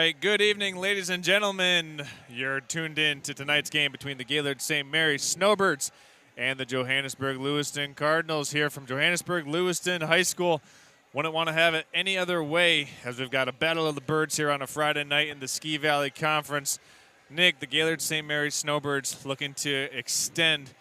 right, good evening, ladies and gentlemen. You're tuned in to tonight's game between the Gaylord St. Mary's Snowbirds and the Johannesburg-Lewiston Cardinals here from Johannesburg-Lewiston High School. Wouldn't want to have it any other way, as we've got a Battle of the Birds here on a Friday night in the Ski Valley Conference. Nick, the Gaylord St. Mary's Snowbirds looking to extend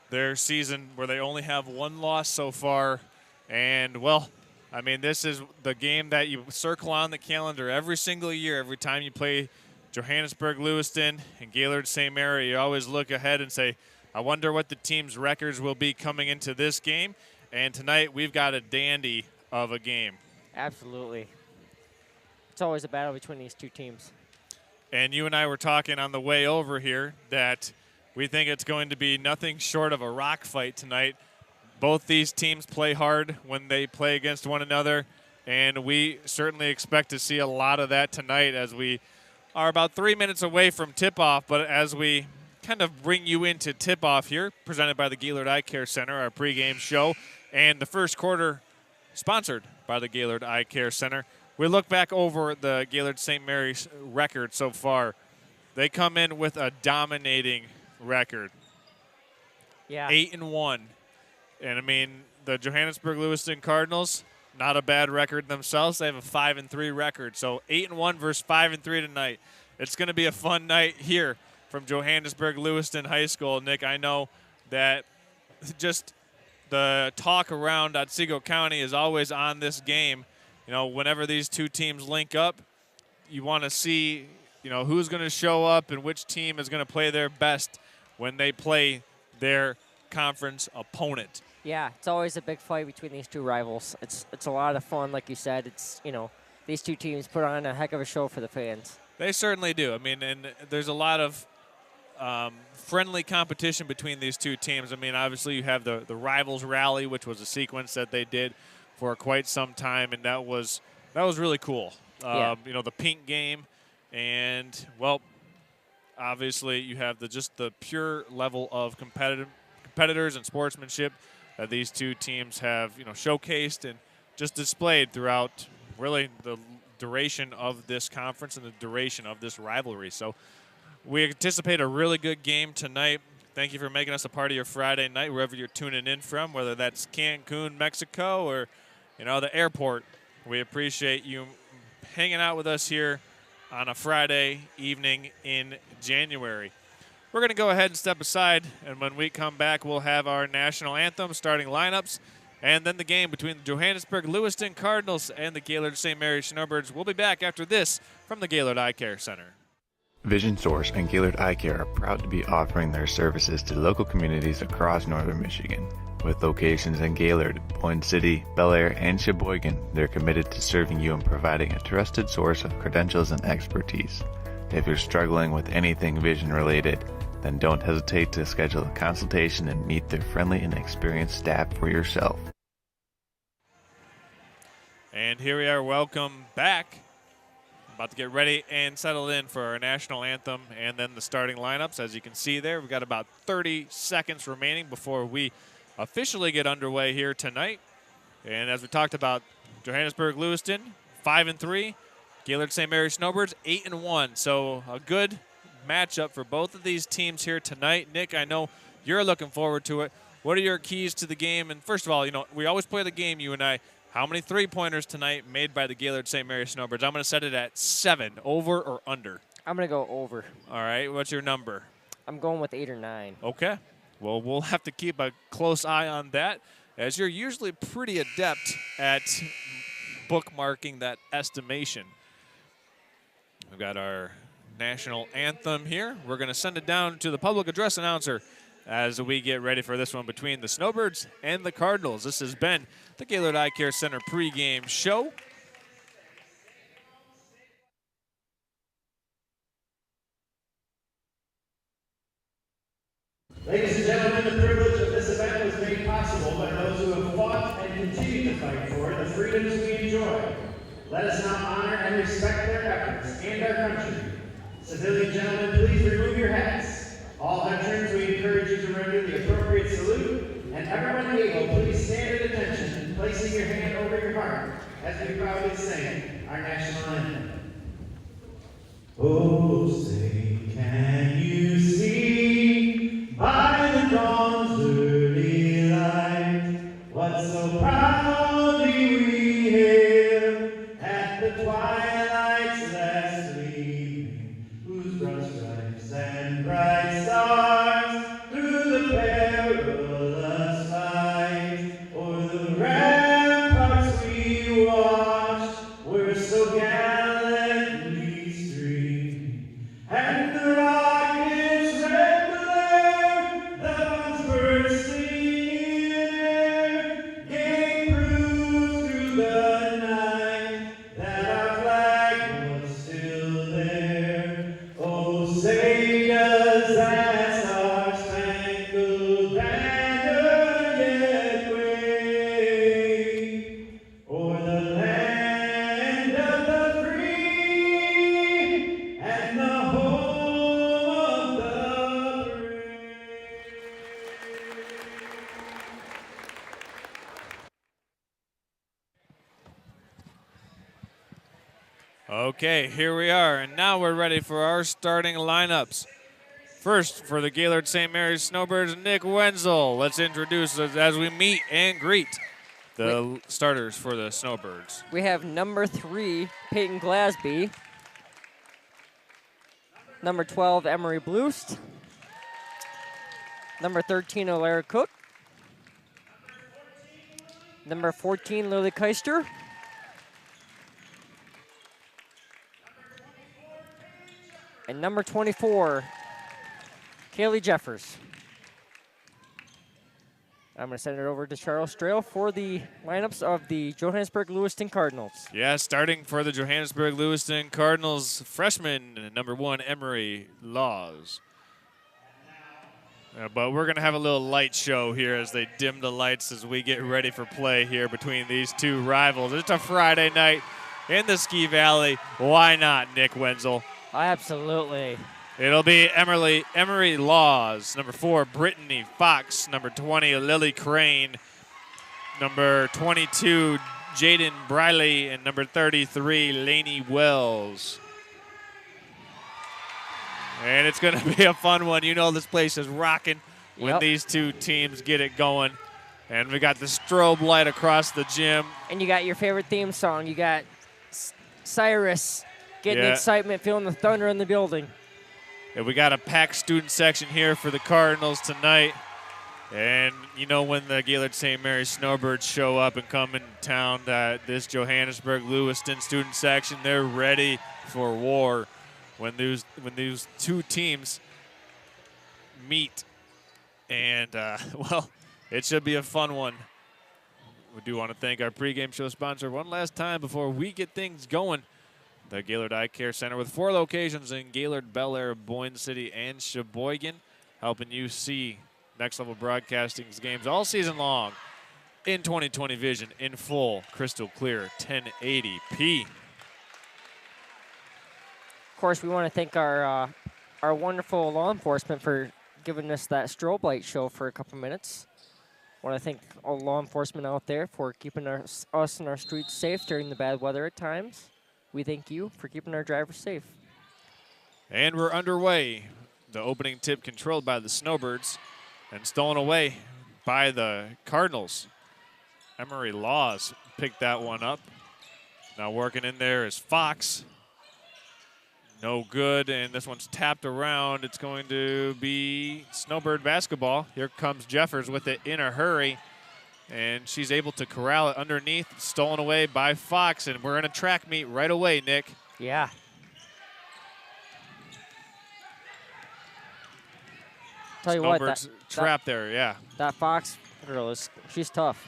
their season where they only have one loss so far. And, well, I mean, this is the game that you circle on the calendar every single year. Every time you play Johannesburg-Lewiston and Gaylord St. Mary, you always look ahead and say, I wonder what the team's records will be coming into this game. And tonight we've got a dandy of a game. Absolutely. It's always a battle between these two teams. And you and I were talking on the way over here that we think it's going to be nothing short of a rock fight tonight. Both these teams play hard when they play against one another, and we certainly expect to see a lot of that tonight as we are about 3 minutes away from tip-off. But as we kind of bring you into tip-off here, presented by the Gaylord Eye Care Center, our pregame show, and the first quarter sponsored by the Gaylord Eye Care Center, we look back over the Gaylord St. Mary's record so far. They come in with a dominating record. Yeah. 8-1. And, I mean, the Johannesburg-Lewiston Cardinals, not a bad record themselves. They have a 5-3 record. So 8-1 versus 5-3 tonight. It's going to be a fun night here from Johannesburg-Lewiston High School. Nick, I know that just the talk around Otsego County is always on this game. You know, whenever these two teams link up, you want to see, you know, who's going to show up and which team is going to play their best when they play their conference opponent. Yeah, it's always a big fight between these two rivals. It's a lot of fun, like you said. It's, you know, these two teams put on a heck of a show for the fans. They certainly do. I mean, and there's a lot of friendly competition between these two teams. I mean, obviously you have the Rivals Rally, which was a sequence that they did for quite some time, and that was really cool. Yeah. You know, the pink game, and, well, obviously you have just the pure level of competitors and sportsmanship that these two teams have, you know, showcased and just displayed throughout really the duration of this conference and the duration of this rivalry. So we anticipate a really good game tonight. Thank you for making us a part of your Friday night, wherever you're tuning in from, whether that's Cancun, Mexico, or, you know, the airport. We appreciate you hanging out with us here on a Friday evening in January. We're going to go ahead and step aside, and when we come back, we'll have our national anthem, starting lineups, and then the game between the Johannesburg-Lewiston Cardinals and the Gaylord St. Mary's Snowbirds. We'll be back after this from the Gaylord Eye Care Center. Vision Source and Gaylord Eye Care are proud to be offering their services to local communities across northern Michigan. With locations in Gaylord, Boyne City, Bel Air, and Sheboygan, they're committed to serving you and providing a trusted source of credentials and expertise. If you're struggling with anything vision-related, then don't hesitate to schedule a consultation and meet their friendly and experienced staff for yourself. And here we are. Welcome back. About to get ready and settled in for our national anthem and then the starting lineups. As you can see there, we've got about 30 seconds remaining before we officially get underway here tonight. And as we talked about, Johannesburg-Lewiston, 5-3. Gaylord St. Mary's Snowbirds, 8-1. So a good matchup for both of these teams here tonight. Nick, I know you're looking forward to it. What are your keys to the game? And first of all, you know, we always play the game, you and I. How many three-pointers tonight made by the Gaylord St. Mary's Snowbirds? I'm going to set it at 7, over or under? I'm going to go over. All right, what's your number? I'm going with 8 or 9. Okay. Well, we'll have to keep a close eye on that, as you're usually pretty adept at bookmarking that estimation. We've got our national anthem here. We're going to send it down to the public address announcer as we get ready for this one between the Snowbirds and the Cardinals. This has been the Gaylord Eye Care Center pregame show. Ladies and gentlemen, the privilege of this event was made possible by those who have fought and continue to fight for the freedoms we enjoy. Let us now honor and respect their efforts and our country. Civilian gentlemen, please remove your hats. All veterans, we encourage you to render the appropriate salute. And everyone able, please stand at attention, placing your hand over your heart as we proudly sing our national anthem. Oh, say, can you see by the dawn's early light what so proudly we hailed at the twilight's last gleaming, whose broad stripes and bright stars through the perilous fight o'er the ramparts we watched were so gallantly streaming, and the rocket's red glare, the bombs bursting in air, gave proof through the night that our flag was still there. Oh, say does that star-spangled banner yet wave o'er the land of the free and the home of the brave? Okay, here we are, and now we're ready for our starting lineups. First, for the Gaylord St. Mary's Snowbirds, Nick Wenzel. Let's introduce as we meet and greet the starters for the Snowbirds. We have number 3, Peyton Glasby. Number 12, Emery Bloost. Number 13, Olara Cook. Number 14, Lily Keister. And number 24, Kaylee Jeffers. I'm going to send it over to Charles Strail for the lineups of the Johannesburg-Lewiston Cardinals. Yeah, starting for the Johannesburg-Lewiston Cardinals, freshman, number 1, Emery Laws. But we're going to have a little light show here as they dim the lights as we get ready for play here between these two rivals. It's a Friday night in the Ski Valley. Why not, Nick Wenzel? Absolutely. It'll be Emery Laws, number 4, Brittany Fox, number 20, Lily Crane, number 22, Jaden Briley, and number 33, Lainey Wells. And it's going to be a fun one. You know this place is rocking when these two teams get it going. And we got the strobe light across the gym. And you got your favorite theme song. You got Cyrus getting the excitement, feeling the thunder in the building. And we got a packed student section here for the Cardinals tonight. And, you know, when the Gaylord St. Mary's Snowbirds show up and come in town, this Johannesburg-Lewiston student section, they're ready for war when these two teams meet. And, well, it should be a fun one. We do want to thank our pregame show sponsor one last time before we get things going. The Gaylord Eye Care Center with 4 locations in Gaylord, Bel Air, Boyne City, and Sheboygan, helping you see Next Level Broadcasting's games all season long in 20/20 vision, in full, crystal clear, 1080p. Of course, we want to thank our wonderful law enforcement for giving us that strobe light show for a couple minutes. I want to thank all law enforcement out there for keeping us and our streets safe during the bad weather at times. We thank you for keeping our drivers safe. And we're underway. The opening tip controlled by the Snowbirds and stolen away by the Cardinals. Emery Laws picked that one up. Now working in there is Fox. No good, and this one's tapped around. It's going to be Snowbird basketball. Here comes Jeffers with it in a hurry. And she's able to corral it underneath, stolen away by Fox, and we're in a track meet right away, Nick. Yeah. Tell you what, Snowbirds trapped there, yeah. That Fox girl, she's tough.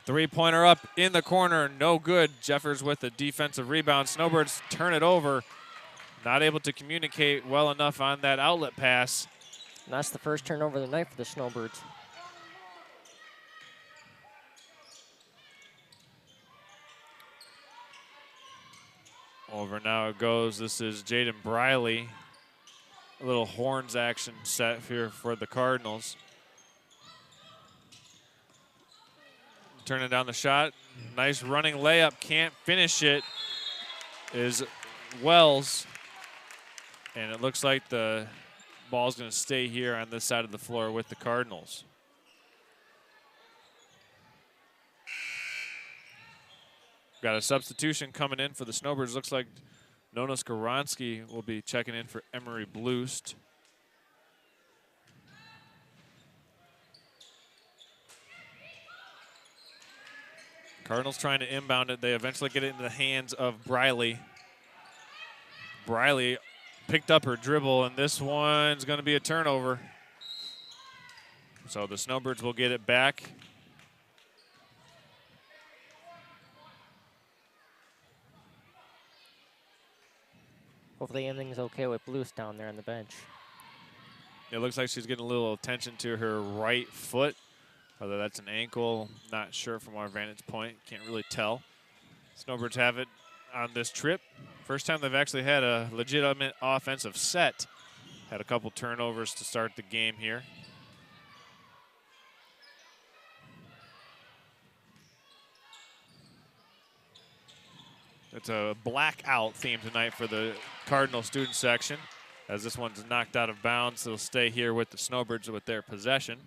Three-pointer up in the corner, no good. Jeffers with the defensive rebound. Snowbirds turn it over. Not able to communicate well enough on that outlet pass. And that's the first turnover of the night for the Snowbirds. Over now it goes. This is Jaden Briley. A little horns action set here for the Cardinals. Turning down the shot. Nice running layup. Can't finish it. Is Wells. And it looks like the ball's going to stay here on this side of the floor with the Cardinals. Got a substitution coming in for the Snowbirds. Looks like Nona Skaronski will be checking in for Emery Bloost. Cardinals trying to inbound it. They eventually get it into the hands of Briley. Briley picked up her dribble, and this one's going to be a turnover. So the Snowbirds will get it back. Hopefully everything's okay with Blues down there on the bench. It looks like she's getting a little attention to her right foot. Whether that's an ankle, not sure from our vantage point. Can't really tell. Snowbirds have it on this trip. First time they've actually had a legitimate offensive set. Had a couple turnovers to start the game here. It's a blackout theme tonight for the Cardinal student section. As this one's knocked out of bounds, they'll stay here with the Snowbirds with their possession.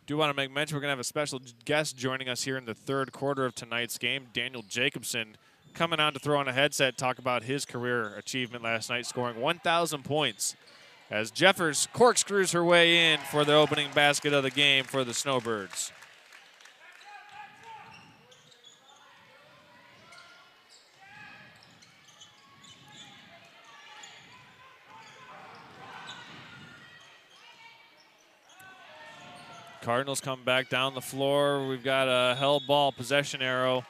Do want to make mention we're going to have a special guest joining us here in the third quarter of tonight's game. Daniel Jacobson coming on to throw on a headset, talk about his career achievement last night, scoring 1,000 points as Jeffers corkscrews her way in for the opening basket of the game for the Snowbirds. Cardinals come back down the floor. We've got a held ball possession arrow.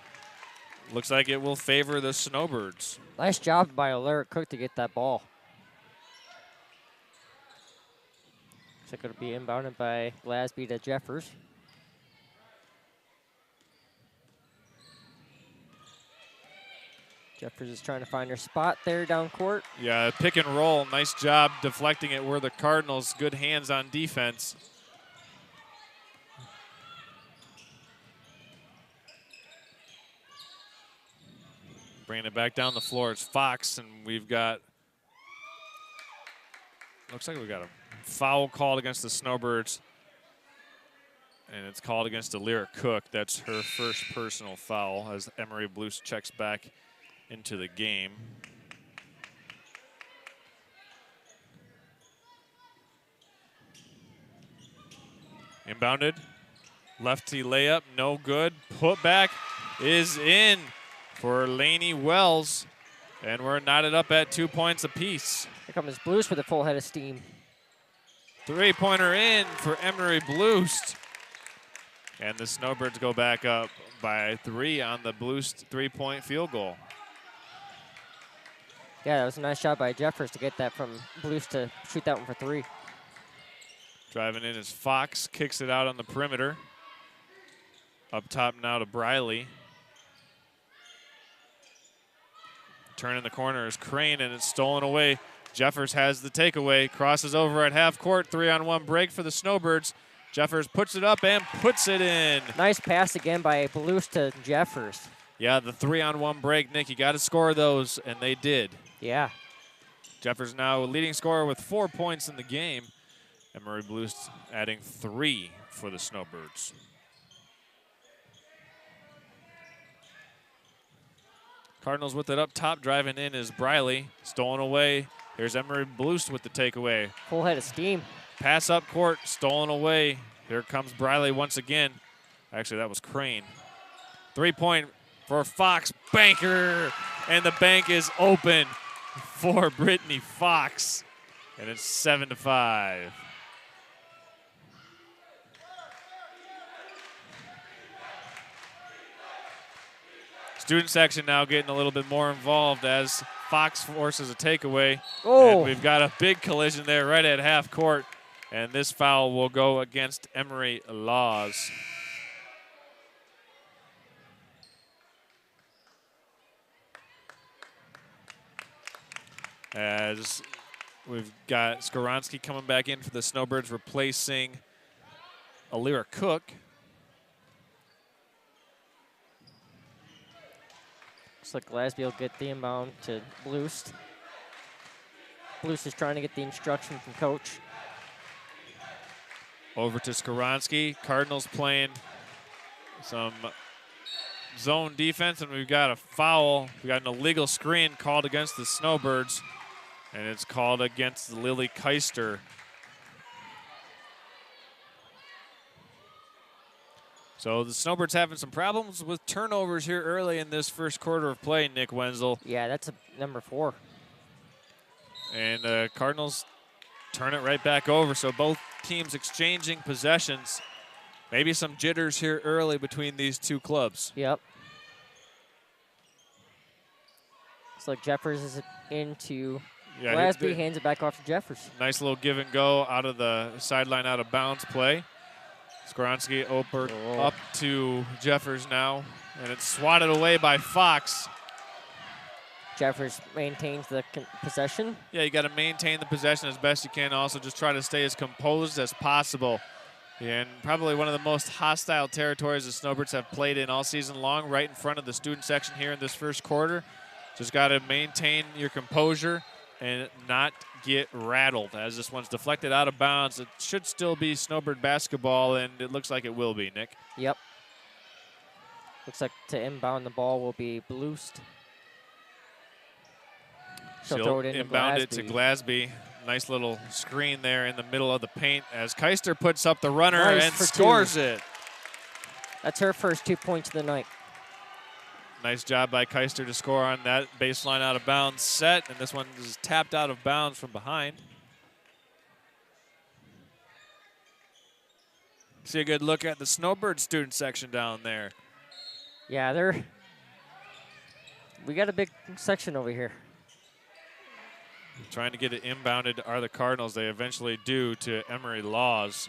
Looks like it will favor the Snowbirds. Nice job by Alaric Cook to get that ball. Looks like it'll be inbounded by Glasby to Jeffers. Jeffers is trying to find her spot there down court. Yeah, pick and roll. Nice job deflecting it where the Cardinals. Good hands on defense. Bringing it back down the floor, it's Fox, and we've got, looks like we've got a foul called against the Snowbirds, and it's called against Alira Cook. That's her first personal foul as Emery Blues checks back into the game. Inbounded, lefty layup, no good. Put back is in for Lainey Wells, and we're knotted up at 2 points apiece. Here comes Blues with a full head of steam. Three-pointer in for Emery Blues. And the Snowbirds go back up by 3 on the Blues three-point field goal. Yeah, that was a nice job by Jeffers to get that from Blues to shoot that one for 3. Driving in is Fox, kicks it out on the perimeter. Up top now to Briley. Turning the corner is Crane, and it's stolen away. Jeffers has the takeaway, crosses over at half court, 3-on-1 break for the Snowbirds. Jeffers puts it up and puts it in. Nice pass again by Blues to Jeffers. Yeah, the 3-on-1 break, Nick, you got to score those, and they did. Yeah. Jeffers now leading scorer with 4 points in the game. Emery Blues adding 3 for the Snowbirds. Cardinals with it up top, driving in is Briley. Stolen away. Here's Emery Blues with the takeaway. Full head of steam. Pass up court, stolen away. Here comes Briley once again. Actually, that was Crane. 3-point for Fox. Banker. And the bank is open for Brittany Fox. And it's 7-5. Student section now getting a little bit more involved as Fox forces a takeaway. Oh. And we've got a big collision there right at half court. And this foul will go against Emery Laws. As we've got Skaronski coming back in for the Snowbirds, replacing Alira Cook. Looks like Glasby will get the inbound to Bloost. Bloost is trying to get the instruction from coach. Over to Skoronsky. Cardinals playing some zone defense, and we've got a foul. We got an illegal screen called against the Snowbirds, and it's called against Lily Keister. So the Snowbirds having some problems with turnovers here early in this first quarter of play, Nick Wenzel. Yeah, that's a number 4. And Cardinals turn it right back over. So both teams exchanging possessions. Maybe some jitters here early between these two clubs. Yep. Looks like Jeffers is into Glasby, hands it back off to Jeffers. Nice little give and go out of the sideline, out of bounds play. Skoronsky up to Jeffers now, and it's swatted away by Fox. Jeffers maintains the possession. Yeah, you got to maintain the possession as best you can. Also, just try to stay as composed as possible. And probably one of the most hostile territories the Snowbirds have played in all season long, right in front of the student section here in this first quarter. Just got to maintain your composure and not get rattled. As this one's deflected out of bounds, it should still be Snowbird basketball, and it looks like it will be, Nick. Yep. Looks like to inbound the ball will be Bloost. She'll throw it into inbound Glasby. it to Glasby. Nice little screen there in the middle of the paint as Keister puts up the runner and scores it. That's her first 2 points of the night. Nice job by Keister to score on that baseline out of bounds set, and this one is tapped out of bounds from behind. See a good look at the Snowbird student section down there. Yeah, we got a big section over here. Trying to get it inbounded are the Cardinals. They eventually do to Emery Laws.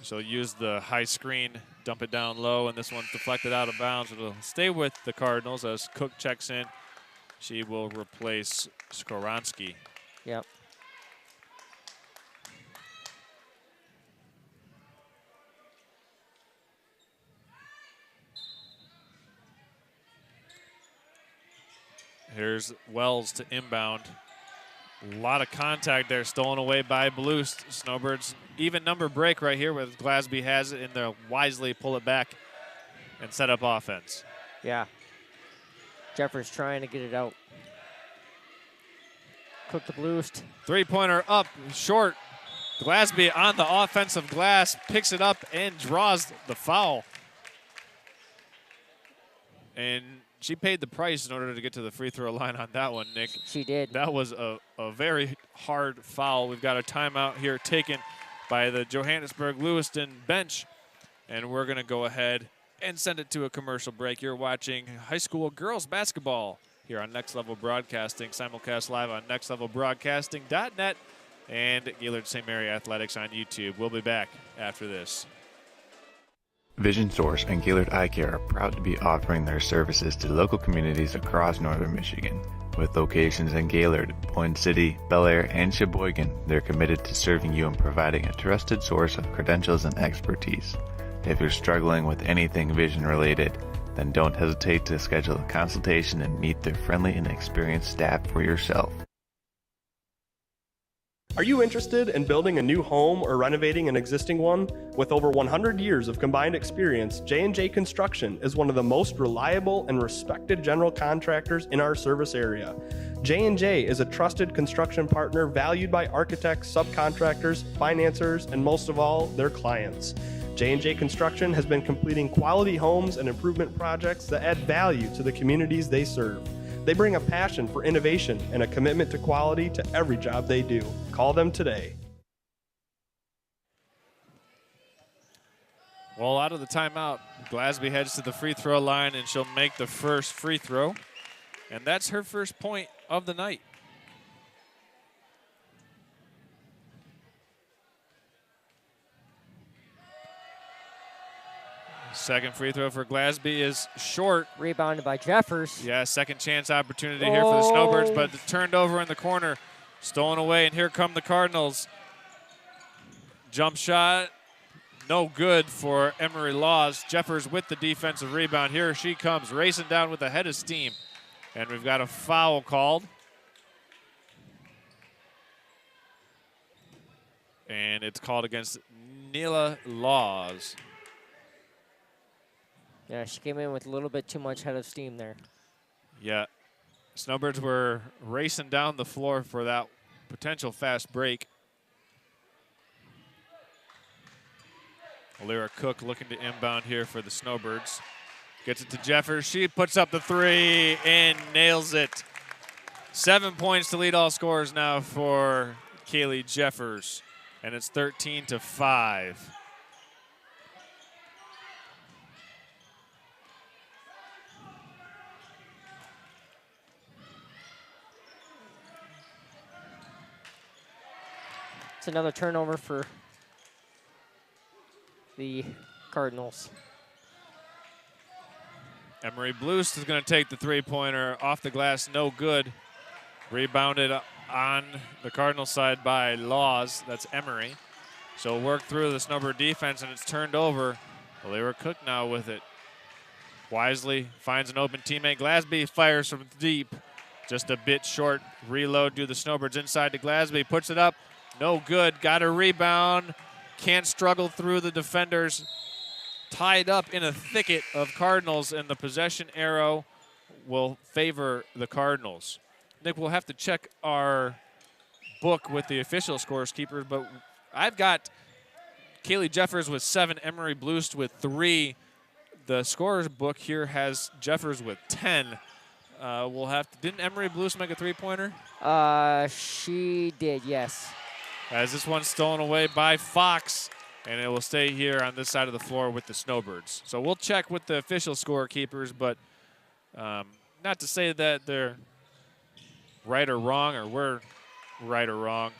She'll use the high screen, dump it down low, and this one's deflected out of bounds. It'll stay with the Cardinals as Cook checks in. She will replace Skoronsky. Yep. Here's Wells to inbound. A lot of contact there, stolen away by Bloost. Snowbirds even number break right here with Glasby has it, and they'll wisely pull it back and set up offense. Yeah. Jeffers trying to get it out. Cook to Bloost. Three-pointer up, short. Glasby on the offensive glass, picks it up and draws the foul. And she paid the price in order to get to the free throw line on that one, Nick. She did. That was a very hard foul. We've got a timeout here taken by the Johannesburg-Lewiston bench, and we're going to go ahead and send it to a commercial break. You're watching high school girls basketball here on Next Level Broadcasting, simulcast live on nextlevelbroadcasting.net and Gaylord St. Mary Athletics on YouTube. We'll be back after this. Vision Source and Gaylord Eye Care are proud to be offering their services to local communities across northern Michigan. With locations in Gaylord, Point City, Bel Air, and Sheboygan, they're committed to serving you and providing a trusted source of credentials and expertise. If you're struggling with anything vision related, then don't hesitate to schedule a consultation and meet their friendly and experienced staff for yourself. Are you interested in building a new home or renovating an existing one? With over 100 years of combined experience, J&J Construction is one of the most reliable and respected general contractors in our service area. J&J is a trusted construction partner valued by architects, subcontractors, financiers, and most of all, their clients. J&J Construction has been completing quality homes and improvement projects that add value to the communities they serve. They bring a passion for innovation and a commitment to quality to every job they do. Call them today. Well, out of the timeout, Glasby heads to the free throw line, and she'll make the first free throw. And that's her first point of the night. Second free throw for Glasby is short. Rebounded by Jeffers. Yeah, second chance opportunity here for the Snowbirds, but it's turned over in the corner. Stolen away, and here come the Cardinals. Jump shot, No good for Emery Laws. Jeffers with the defensive rebound. Here she comes, racing down with a head of steam. And we've got a foul called. And it's called against Neela Laws. Yeah, she came in with a little bit too much head of steam there. Yeah. Snowbirds were racing down the floor for that potential fast break. Lyra Cook looking to inbound here for the Snowbirds. Gets it to Jeffers. She puts up the three and nails it. 7 points to lead all scorers now for Kaylee Jeffers. And it's 13-5. It's another turnover for the Cardinals. Emery Blust is going to take the three-pointer off the glass, no good. Rebounded on the Cardinal side by Laws. That's Emery. So work through the Snowbird defense, and it's turned over. Lyra Cook now with it. Wisely finds an open teammate. Glasby fires from deep. Just a bit short. Reload to the Snowbirds inside to Glasby. Puts it up. No good. Got a rebound. Can't struggle through the defenders. Tied up in a thicket of Cardinals, and the possession arrow will favor the Cardinals. Nick, we'll have to check our book with the official scores keepers, but I've got Kaylee Jeffers with 7, Emery Blust with 3. The scorers book here has Jeffers with 10. We'll have to, didn't Emery Blust make a three-pointer? She did, yes. As this one's stolen away by Fox, and it will stay here on this side of the floor with the Snowbirds. So we'll check with the official score keepers, but not to say that they're right or wrong, or we're right or wrong.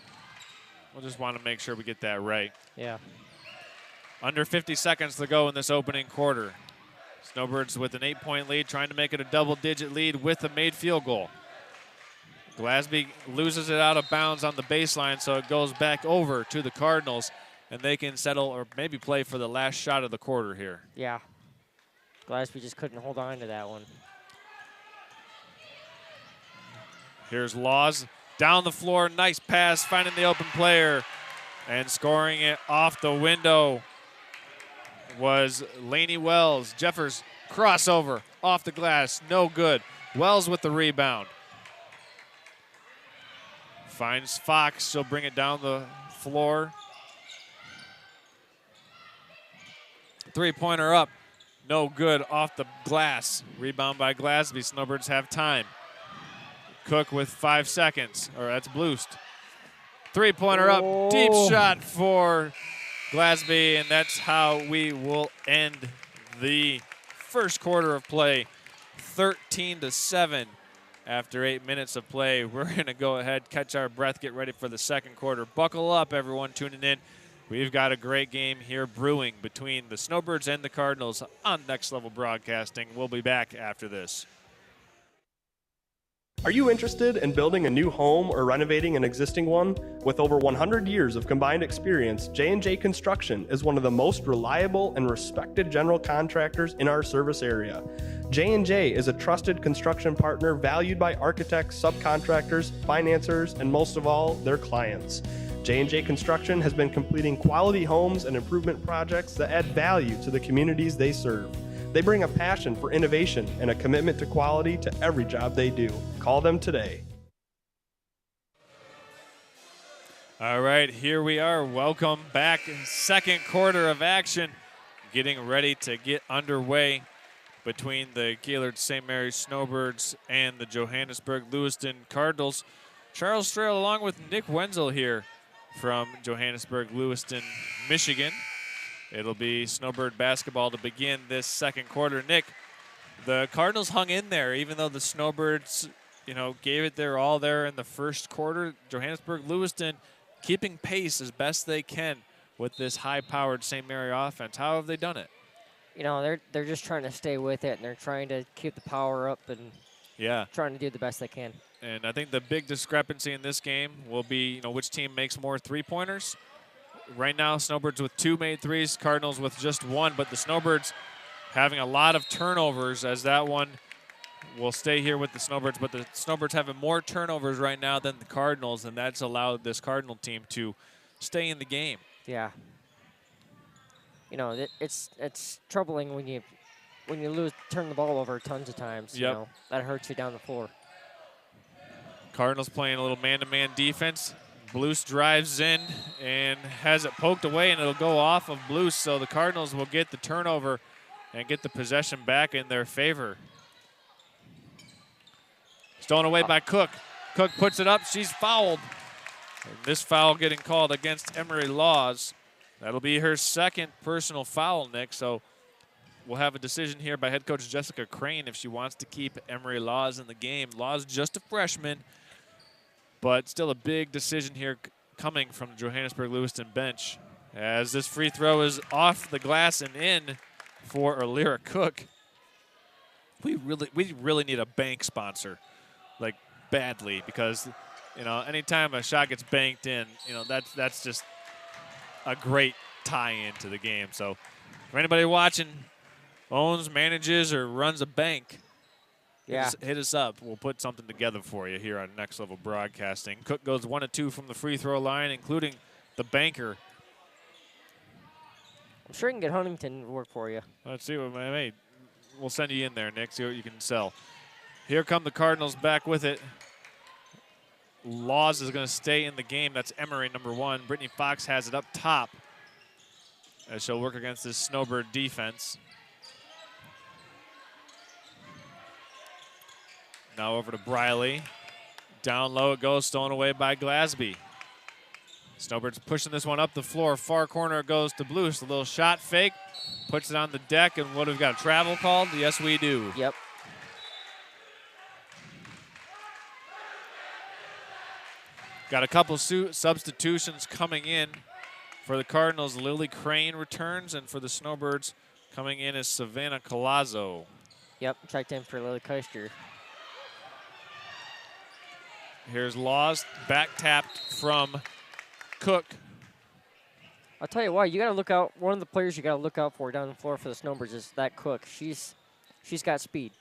We'll just want to make sure we get that right. Yeah. Under 50 seconds to go in this opening quarter. Snowbirds with an 8-point lead, trying to make it a double-digit lead with a made field goal. Glasby loses it out of bounds on the baseline, so it goes back over to the Cardinals, and they can settle or maybe play for the last shot of the quarter here. Yeah. Glasby just couldn't hold on to that one. Here's Laws down the floor. Nice pass, finding the open player, and scoring it off the window was Lainey Wells. Jeffers crossover off the glass, no good. Wells with the rebound. Finds Fox, she'll bring it down the floor. Three-pointer up, no good, off the glass. Rebound by Glasby, Snowbirds have time. Cook with 5 seconds, or that's Blust. Three-pointer up, deep shot for Glasby, and that's how we will end the first quarter of play. 13-7 after 8 minutes of play. We're going to go ahead, catch our breath, get ready for the second quarter. Buckle up, everyone tuning in. We've got a great game here brewing between the Snowbirds and the Cardinals on Next Level Broadcasting. We'll be back after this. Are you interested in building a new home or renovating an existing one? With over 100 years of combined experience, J&J Construction is one of the most reliable and respected general contractors in our service area. J&J is a trusted construction partner valued by architects, subcontractors, financiers, and most of all, their clients. J&J Construction has been completing quality homes and improvement projects that add value to the communities they serve. They bring a passion for innovation and a commitment to quality to every job they do. Call them today. All right, here we are. Welcome back. Second quarter of action. Getting ready to get underway between the Gaylord St. Mary's Snowbirds and the Johannesburg-Lewiston Cardinals. Charles Strail along with Nick Wenzel here from Johannesburg-Lewiston, Michigan. It'll be Snowbird basketball to begin this second quarter. Nick, the Cardinals hung in there, even though the Snowbirds, gave it their all there in the first quarter. Johannesburg-Lewiston keeping pace as best they can with this high-powered St. Mary offense. How have they done it? They're just trying to stay with it, and they're trying to keep the power up and trying to do the best they can. And I think the big discrepancy in this game will be, which team makes more three-pointers. right now, Snowbirds with 2 made threes, Cardinals with just 1, but the Snowbirds having a lot of turnovers, as that one will stay here with the Snowbirds, but the Snowbirds having more turnovers right now than the Cardinals, and that's allowed this Cardinal team to stay in the game. Yeah. You know, it's troubling when you turn the ball over tons of times. Yep. You know, that hurts you down the floor. Cardinals playing a little man-to-man defense. Blues drives in and has it poked away, and it'll go off of Blues, so the Cardinals will get the turnover and get the possession back in their favor. Stolen away by Cook. Cook puts it up. She's fouled. And this foul getting called against Emery Laws. That'll be her second personal foul, Nick, so we'll have a decision here by head coach Jessica Crane if she wants to keep Emery Laws in the game. Laws just a freshman, but still a big decision here coming from the Johannesburg-Lewiston bench, as this free throw is off the glass and in for Alira Cook. We really need a bank sponsor, like badly, because anytime a shot gets banked in, that's just a great tie-in to the game. So for anybody watching, owns, manages, or runs a bank, hit us up. We'll put something together for you here on Next Level Broadcasting. Cook goes 1 of 2 from the free throw line, including the banker. I'm sure I can get Huntington to work for you. Let's see what we'll send you in there, Nick. See what you can sell. Here come the Cardinals back with it. Laws is going to stay in the game. That's Emery, number 1. Brittany Fox has it up top as she'll work against this Snowbird defense. Now over to Briley. Down low it goes, stolen away by Glasby. Snowbirds pushing this one up the floor. Far corner it goes to Blues. A little shot fake. Puts it on the deck, and what have we got, a travel called? Yes, we do. Yep. Got a couple substitutions coming in for the Cardinals. Lily Crane returns, and for the Snowbirds coming in is Savannah Colazzo. Yep, checked in for Lily Keister. Here's Laws, back tapped from Cook. I'll tell you what, you got to look out. One of the players you got to look out for down the floor for the Snowbirds is that Cook. She's got speed.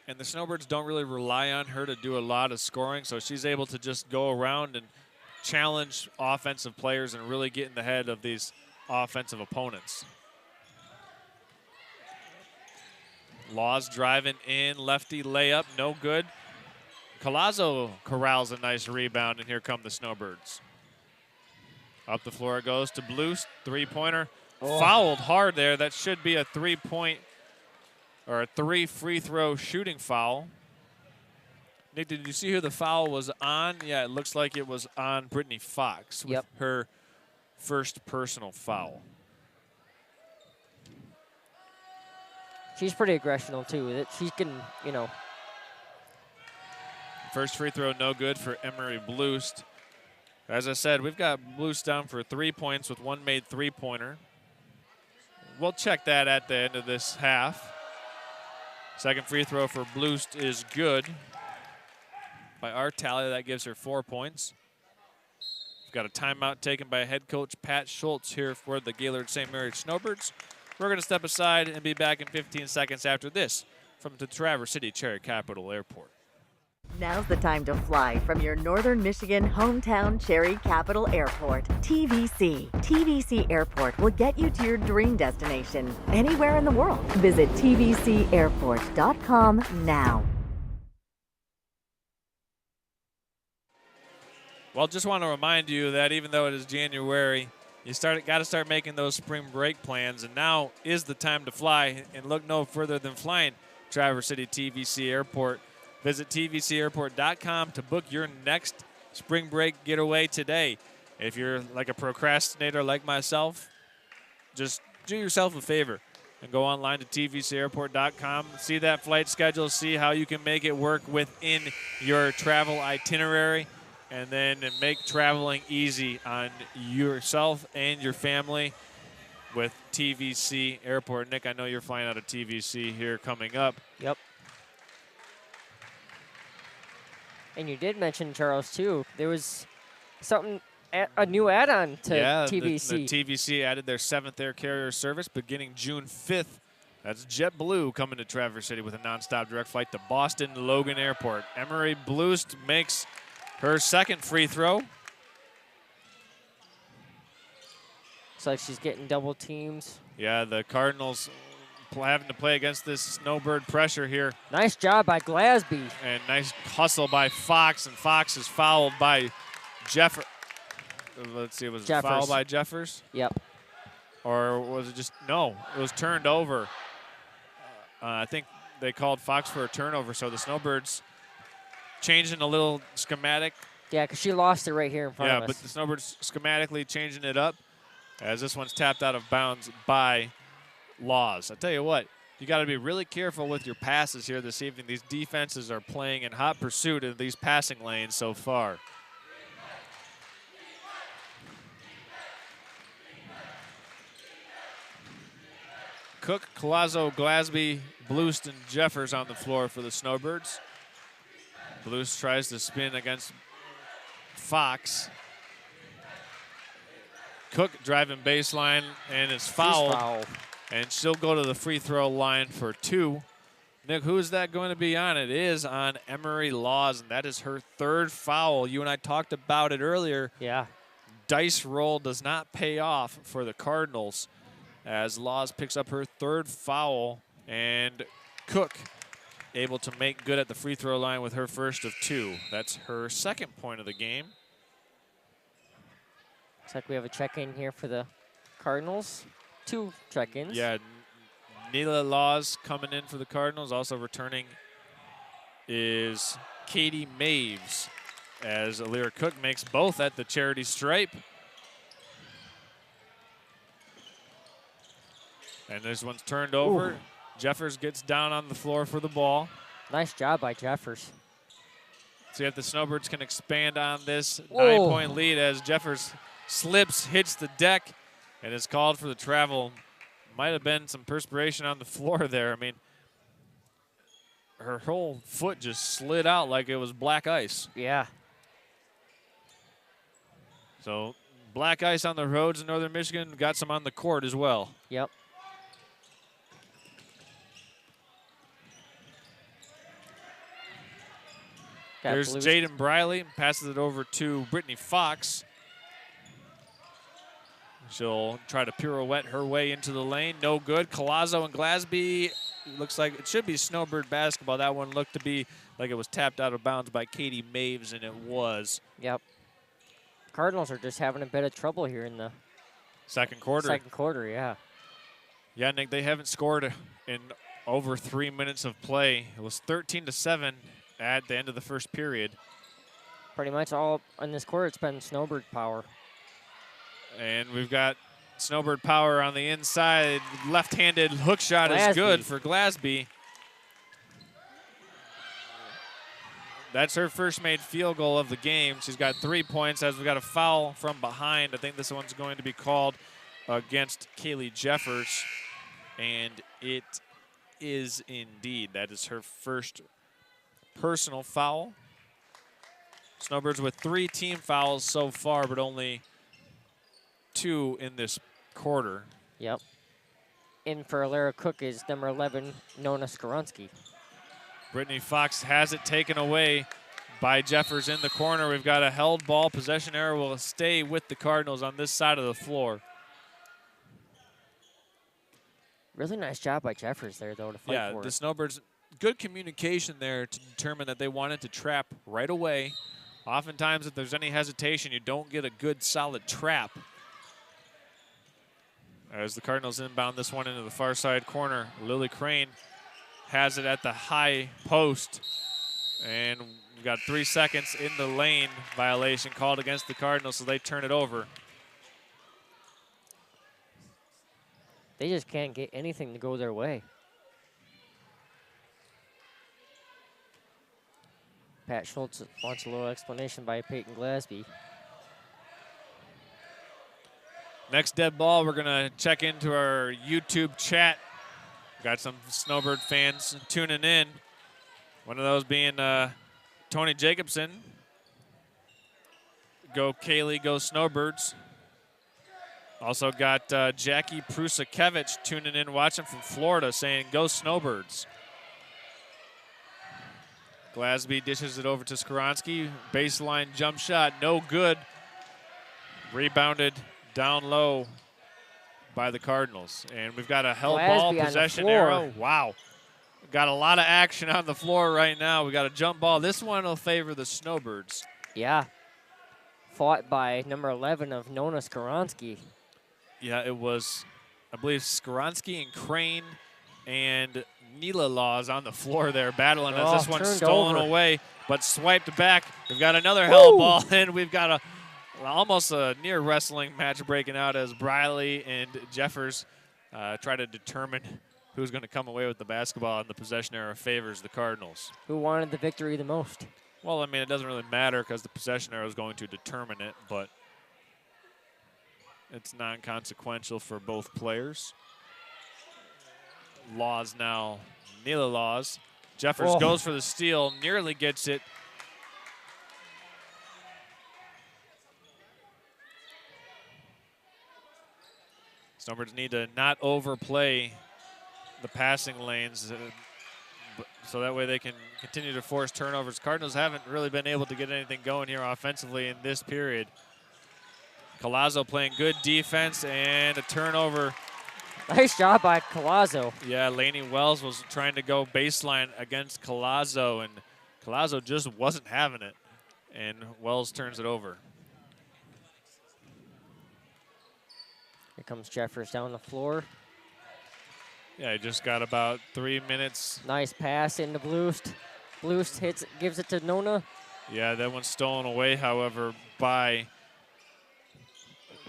And the Snowbirds don't really rely on her to do a lot of scoring, so she's able to just go around and challenge offensive players and really get in the head of these offensive opponents. Laws driving in, lefty layup, no good. Colazzo corrals a nice rebound, and here come the Snowbirds. Up the floor it goes to Blues, three-pointer. Oh. Fouled hard there. That should be a 3-point or a 3 free throw shooting foul. Nick, did you see who the foul was on? Yeah, it looks like it was on Brittany Fox with her first personal foul. She's pretty aggressive too. She's getting, First free throw no good for Emery Bloost. As I said, we've got Bloost down for 3 points with 1 made three-pointer. We'll check that at the end of this half. Second free throw for Bloost is good. By our tally, that gives her 4 points. We've got a timeout taken by head coach Pat Schultz here for the Gaylord St. Mary's Snowbirds. We're going to step aside and be back in 15 seconds after this from the Traverse City Cherry Capital Airport. Now's the time to fly from your Northern Michigan hometown Cherry Capital Airport. TVC. TVC Airport will get you to your dream destination anywhere in the world. Visit tvcairport.com now. Well, just want to remind you that even though it is January, you got to start making those spring break plans, and now is the time to fly, and look no further than flying Traverse City TVC Airport. Visit tvcairport.com to book your next spring break getaway today. If you're like a procrastinator like myself, just do yourself a favor and go online to tvcairport.com, see that flight schedule, see how you can make it work within your travel itinerary, and then make traveling easy on yourself and your family with TVC Airport. Nick, I know you're flying out of TVC here coming up. Yep. And you did mention, Charles, too. There was something a new add-on to yeah, TVC. The TVC added their 7th air carrier service beginning June 5th. That's JetBlue coming to Traverse City with a nonstop direct flight to Boston Logan Airport. Emery Blust makes her 2nd free throw. Looks like she's getting double teams. Yeah, the Cardinals having to play against this snowbird pressure here. Nice job by Glasby. And nice hustle by Fox, and Fox is fouled by Jeffers. Let's see, was it fouled by Jeffers? Yep. Or was it just, no, it was turned over. I think they called Fox for a turnover, so the Snowbirds changing a little schematic. Yeah, because she lost it right here in front of us. Yeah, but the Snowbirds schematically changing it up as this one's tapped out of bounds by Laws. I tell you what, you got to be really careful with your passes here this evening. These defenses are playing in hot pursuit of these passing lanes so far. Cook, Colazo, Glasby, Blust, and Jeffers on the floor for the Snowbirds. Blust tries to spin against Fox. Cook driving baseline and is fouled. And she'll go to the free throw line for 2. Nick, who is that going to be on? It is on Emery Laws, and that is her 3rd foul. You and I talked about it earlier. Yeah. Dice roll does not pay off for the Cardinals as Laws picks up her 3rd foul, and Cook able to make good at the free throw line with her 1st of 2. That's her 2nd point of the game. Looks like we have a check-in here for the Cardinals. 2 check-ins. Yeah, Neela Laws coming in for the Cardinals. Also returning is Katie Maves as Alira Cook makes both at the charity stripe. And this one's turned over. Ooh. Jeffers gets down on the floor for the ball. Nice job by Jeffers. See if the Snowbirds can expand on this Whoa. 9-point lead as Jeffers slips, hits the deck, and is called for the travel. Might have been some perspiration on the floor there. I mean, her whole foot just slid out like it was black ice. Yeah. So black ice on the roads in northern Michigan, got some on the court as well. Yep. There's Jaden Briley, passes it over to Brittany Fox. She'll try to pirouette her way into the lane. No good. Colazo and Glasby, looks like it should be Snowbird basketball. That one looked to be like it was tapped out of bounds by Katie Maves, and it was. Yep. Cardinals are just having a bit of trouble here in the second quarter. Second quarter, yeah. Yeah, Nick, they haven't scored in over 3 minutes of play. It was 13-7 at the end of the first period. Pretty much all in this quarter, it's been Snowbird power. And we've got Snowbird power on the inside. Left-handed hook shot is good for Glasby. That's her first made field goal of the game. She's got 3 points as we got a foul from behind. I think this one's going to be called against Kaylee Jeffers. And it is indeed. That is her first personal foul. Snowbirds with 3 team fouls so far, but only 2 in this quarter. Yep. In for Alara Cook is number 11, Nona Skoronsky. Brittany Fox has it taken away by Jeffers in the corner. We've got a held ball. Possession error will stay with the Cardinals on this side of the floor. Really nice job by Jeffers there, though, to fight for it. Yeah, the Snowbirds, good communication there to determine that they wanted to trap right away. Oftentimes, if there's any hesitation, you don't get a good, solid trap. As the Cardinals inbound this one into the far side corner, Lily Crane has it at the high post. And we've got 3 seconds in the lane violation called against the Cardinals, so they turn it over. They just can't get anything to go their way. Pat Schultz wants a little explanation by Peyton Glasby. Next dead ball, we're going to check into our YouTube chat. Got some Snowbird fans tuning in. One of those being Tony Jacobson. Go Kaylee, go Snowbirds. Also got Jackie Prusakevich tuning in, watching from Florida, saying go Snowbirds. Glasby dishes it over to Skoronsky. Baseline jump shot, no good. Rebounded down low by the Cardinals. And we've got a held ball possession arrow. Wow. Got a lot of action on the floor right now. We got a jump ball. This one will favor the Snowbirds. Yeah. Fought by number 11 of Nona Skoronsky. Yeah, it was, I believe, Skoronsky and Crane and Nila Laws on the floor there battling as this one's stolen away, but swiped back. We've got another held ball, and we've got almost a near wrestling match breaking out as Briley and Jeffers try to determine who's going to come away with the basketball, and the possession arrow favors the Cardinals. Who wanted the victory the most? Well, I mean, it doesn't really matter because the possession arrow is going to determine it, but it's non-consequential for both players. Laws now, Nila Laws. Jeffers goes for the steal, nearly gets it. Snowbirds need to not overplay the passing lanes so that way they can continue to force turnovers. Cardinals haven't really been able to get anything going here offensively in this period. Collazo playing good defense and a turnover. Nice job by Collazo. Yeah, Laney Wells was trying to go baseline against Collazo, and Collazo just wasn't having it. And Wells turns it over. Here comes Jeffers down the floor. Yeah, he just got about 3 minutes. Nice pass into Bloost. Bloost gives it to Nona. Yeah, that one's stolen away, however, by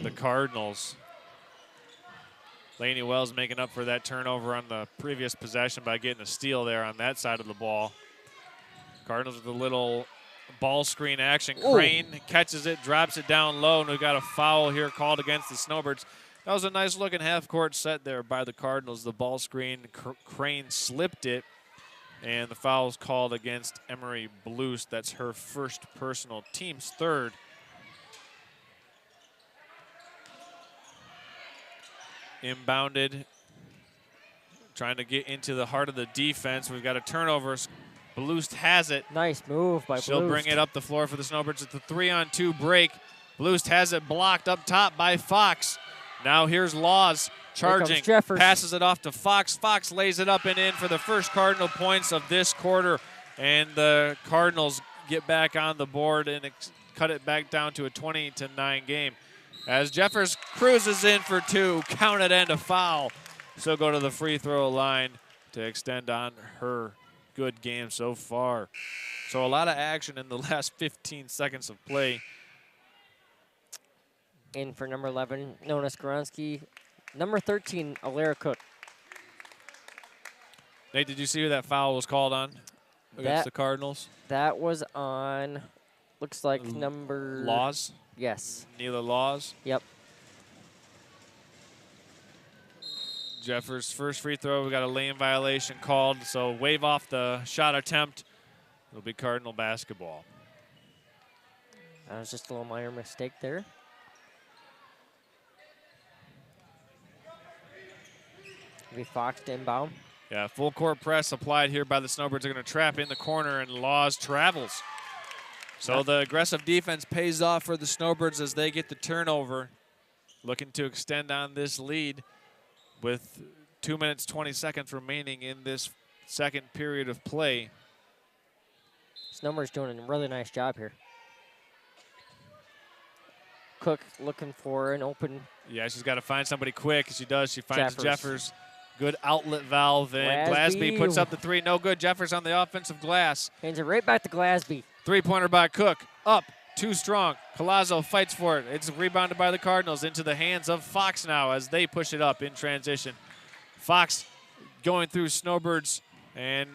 the Cardinals. Laney Wells making up for that turnover on the previous possession by getting a steal there on that side of the ball. Cardinals with a little ball screen action. Crane catches it, drops it down low, and we've got a foul here called against the Snowbirds. That was a nice looking half-court set there by the Cardinals. The ball screen, Crane slipped it, and the foul was called against Emery Blues. That's her first personal, team's third. Inbounded, trying to get into the heart of the defense. We've got a turnover. Bluest has it. Nice move by Bluest. She'll bring it up the floor for the Snowbirds. It's a 3-on-2 break. Bluest has it blocked up top by Fox. Now here's Laws charging, passes it off to Fox. Fox lays it up and in for the first Cardinal points of this quarter. And the Cardinals get back on the board and cut it back down to a 20-9 game. As Jeffers cruises in for two, counted and a foul. So go to the free throw line to extend on her good game so far. So a lot of action in the last 15 seconds of play. In for number 11, Nona Skoronsky. Number 13, Alara Cook. Nate, did you see who that foul was called on against the Cardinals? That was on, looks like number... Laws? Yes. Nila Laws? Yep. Jeffers' first free throw. We got a lane violation called, so wave off the shot attempt. It'll be Cardinal basketball. That was just a little minor mistake there. It'll be Fox to inbound. Yeah, full court press applied here by the Snowbirds. They're going to trap in the corner, and Laws travels. So the aggressive defense pays off for the Snowbirds as they get the turnover, looking to extend on this lead with 2 minutes, 20 seconds remaining in this second period of play. Snowbirds doing a really nice job here. Cook looking for an open. Yeah, she's got to find somebody quick. She does. She finds Jeffers. Good outlet valve, and Glasby puts up the three. No good. Jeffers on the offensive glass. Hands it right back to Glasby. Three-pointer by Cook. Up. Too strong. Collazo fights for it. It's rebounded by the Cardinals into the hands of Fox now as they push it up in transition. Fox going through Snowbirds, and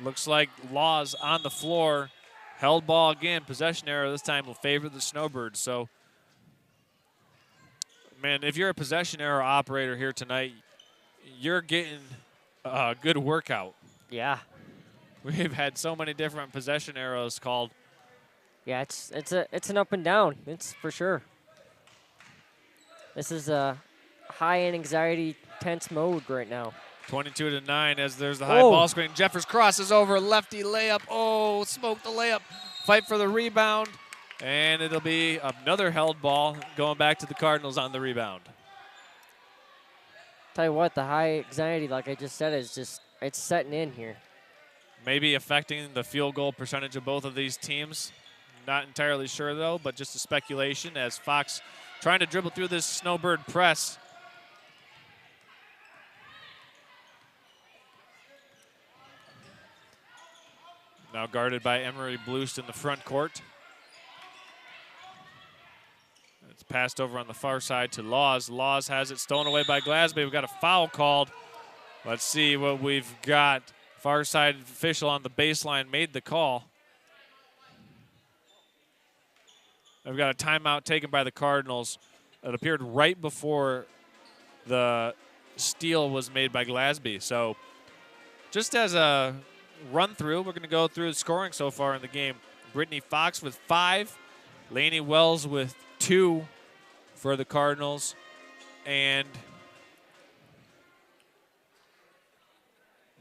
looks like Laws on the floor. Held ball again. Possession error this time will favor the Snowbirds. So, man, if you're a possession error operator here tonight, you're getting a good workout. Yeah. We've had so many different possession arrows called. Yeah, it's an up and down. It's for sure. This is a high anxiety, tense mode right now. 22-9 as there's the high ball screen. Jeffers crosses over, lefty layup. Oh, smoked the layup. Fight for the rebound, and it'll be another held ball going back to the Cardinals on the rebound. Tell you what, the high anxiety, like I just said, is just, it's setting in here. Maybe affecting the field goal percentage of both of these teams. Not entirely sure, though, but just a speculation as Fox trying to dribble through this Snowbird press. Now guarded by Emery Blust in the front court. It's passed over on the far side to Laws. Laws has it stolen away by Glasby. We've got a foul called. Let's see what we've got. Far side official on the baseline made the call. We've got a timeout taken by the Cardinals. It appeared right before the steal was made by Glasby. So just as a run through, we're going to go through the scoring so far in the game. Brittany Fox with 5, Lainey Wells with 2 for the Cardinals, and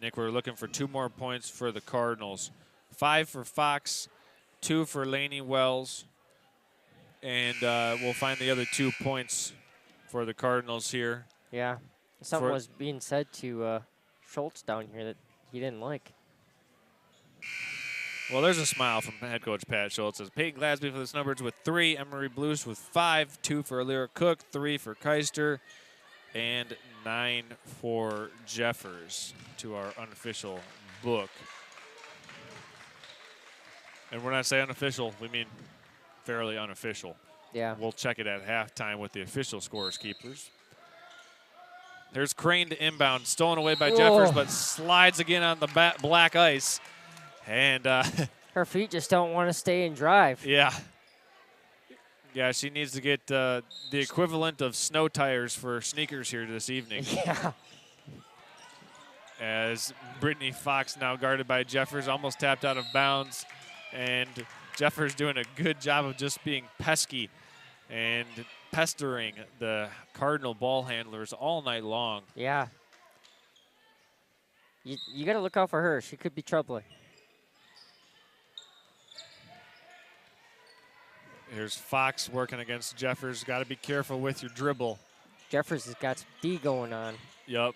Nick, we're looking for 2 more points for the Cardinals. 5 for Fox, 2 for Lainey Wells, and we'll find the other 2 points for the Cardinals here. Yeah, something was being said to Schultz down here that he didn't like. Well, there's a smile from head coach Pat Schultz. It says Peyton Glasby for the Snowbirds with 3, Emery Blust with 5, 2 for Alira Cook, 3 for Keister, and 9 for Jeffers to our unofficial book. And when I say unofficial, we mean fairly unofficial. Yeah. We'll check it at halftime with the official scores keepers. There's Crane to inbound, stolen away by Jeffers, but slides again on the black ice. And her feet just don't want to stay and drive. Yeah. Yeah, she needs to get the equivalent of snow tires for sneakers here this evening. Yeah. As Brittany Fox now guarded by Jeffers, almost tapped out of bounds. And Jeffers doing a good job of just being pesky and pestering the Cardinal ball handlers all night long. Yeah. You got to look out for her. She could be troubling. Here's Fox working against Jeffers. Got to be careful with your dribble. Jeffers has got some D going on. Yep.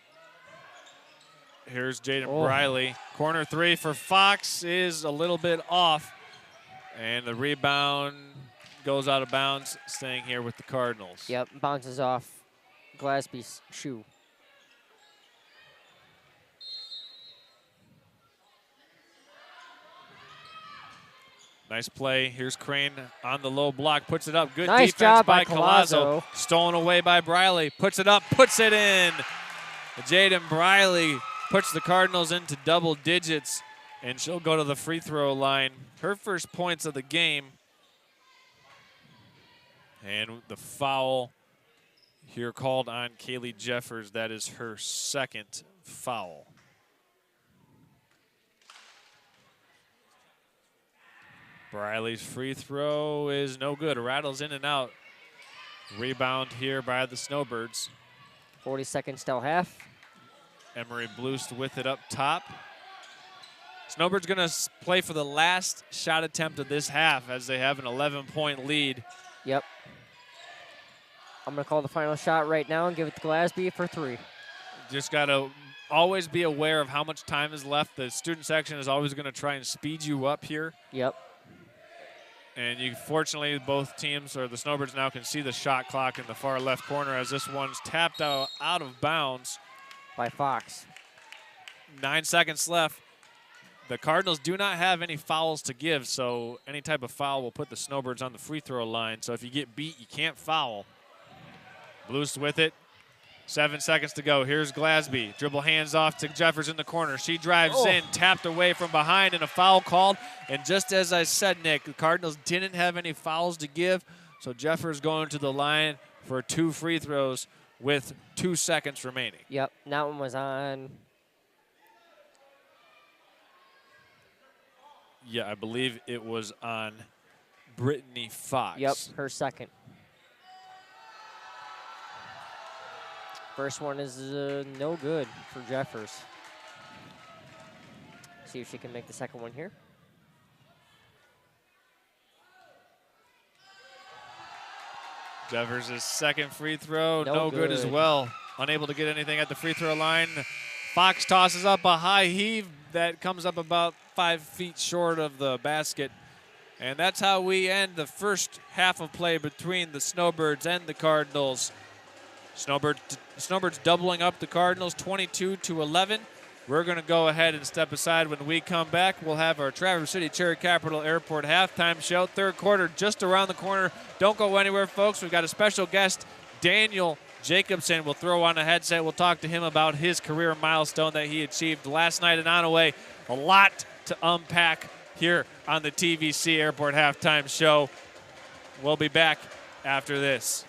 Here's Jaden Briley. Corner 3 for Fox is a little bit off. And the rebound goes out of bounds, staying here with the Cardinals. Yep, bounces off Glasby's shoe. Nice play. Here's Crane on the low block. Puts it up. Good nice defense job by Collazo. Stolen away by Briley. Puts it up. Puts it in. Jaden Briley puts the Cardinals into double digits, and she'll go to the free throw line. Her first points of the game. And the foul here called on Kaylee Jeffers. That is her second foul. Briley's free throw is no good. Rattles in and out. Rebound here by the Snowbirds. 40 seconds till half. Emery Blust with it up top. Snowbirds going to play for the last shot attempt of this half as they have an 11-point lead. Yep. I'm going to call the final shot right now and give it to Glasby for 3. Just got to always be aware of how much time is left. The student section is always going to try and speed you up here. Yep. And you, fortunately, both teams, or the Snowbirds now can see the shot clock in the far left corner as this one's tapped out of bounds. By Fox. 9 seconds left. The Cardinals do not have any fouls to give, so any type of foul will put the Snowbirds on the free throw line. So if you get beat, you can't foul. Blust with it. 7 seconds to go. Here's Glasby. Dribble hands off to Jeffers in the corner. She drives in, tapped away from behind, and a foul called. And just as I said, Nick, the Cardinals didn't have any fouls to give, so Jeffers going to the line for 2 free throws with 2 seconds remaining. Yep, that one was on. Yeah, I believe it was on Brittany Fox. Yep, her second. First one is no good for Jeffers. See if she can make the second one here. Jeffers' second free throw, no good as good. well. Unable to get anything at the free throw line. Fox tosses up a high heave that comes up about 5 feet short of the basket. And that's how we end the first half of play between the Snowbirds and the Cardinals. Snowbirds doubling up the Cardinals 22-11. We're going to go ahead and step aside. When we come back, we'll have our Traverse City Cherry Capital Airport halftime show. Third quarter just around the corner. Don't go anywhere, folks. We've got a special guest, Daniel Jacobson. We'll throw on a headset. We'll talk to him about his career milestone that he achieved last night in Onaway. A lot to unpack here on the TVC Airport halftime show. We'll be back after this.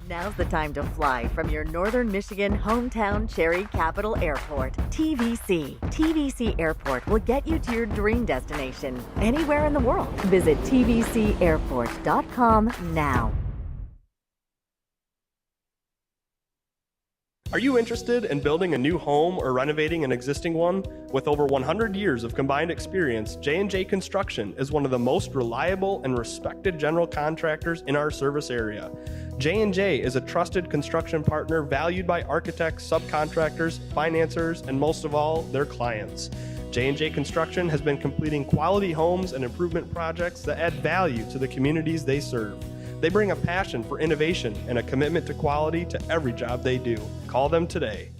Now's the time to fly from your Northern Michigan hometown Cherry Capital Airport. TVC. TVC Airport will get you to your dream destination anywhere in the world. Visit tvcairport.com now. Are you interested in building a new home or renovating an existing one? With over 100 years of combined experience, J&J Construction is one of the most reliable and respected general contractors in our service area. J&J is a trusted construction partner valued by architects, subcontractors, financiers, and most of all, their clients. J&J Construction has been completing quality homes and improvement projects that add value to the communities they serve. They bring a passion for innovation and a commitment to quality to every job they do. Call them today.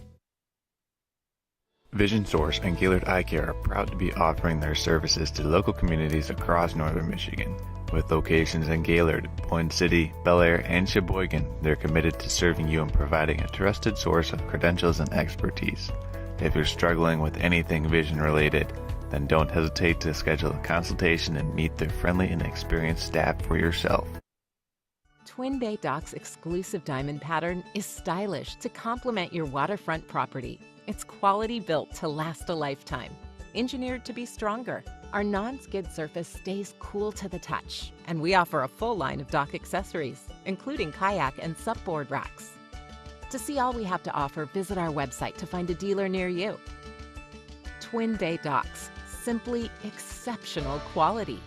Vision Source and Gaylord Eye Care are proud to be offering their services to local communities across northern Michigan. With locations in Gaylord, Point City, Bel Air, and Sheboygan, they're committed to serving you and providing a trusted source of credentials and expertise. If you're struggling with anything vision related, then don't hesitate to schedule a consultation and meet their friendly and experienced staff for yourself. Twin Bay Dock's exclusive diamond pattern is stylish to complement your waterfront property. It's quality built to last a lifetime. Engineered to be stronger, our non-skid surface stays cool to the touch, and we offer a full line of dock accessories, including kayak and supboard racks. To see all we have to offer, visit our website to find a dealer near you. Twin Bay Docks, simply exceptional quality.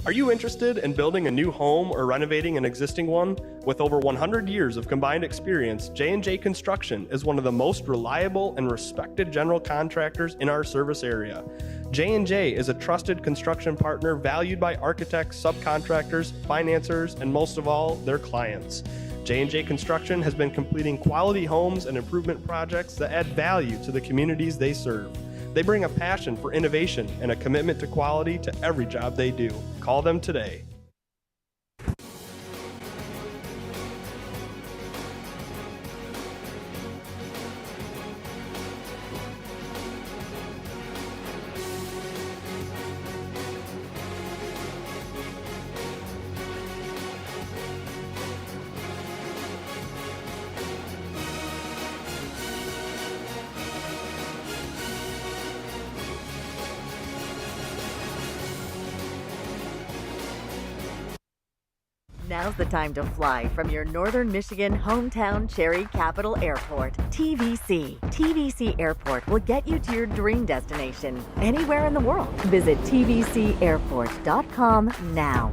Are you interested in building a new home or renovating an existing one? With over 100 years of combined experience, J&J Construction is one of the most reliable and respected general contractors in our service area. J&J is a trusted construction partner valued by architects, subcontractors, financiers, and most of all, their clients. J&J Construction has been completing quality homes and improvement projects that add value to the communities they serve. They bring a passion for innovation and a commitment to quality to every job they do. Call them today. Now's the time to fly from your Northern Michigan hometown Cherry Capital Airport. TVC. TVC Airport will get you to your dream destination anywhere in the world. Visit tvcairport.com now.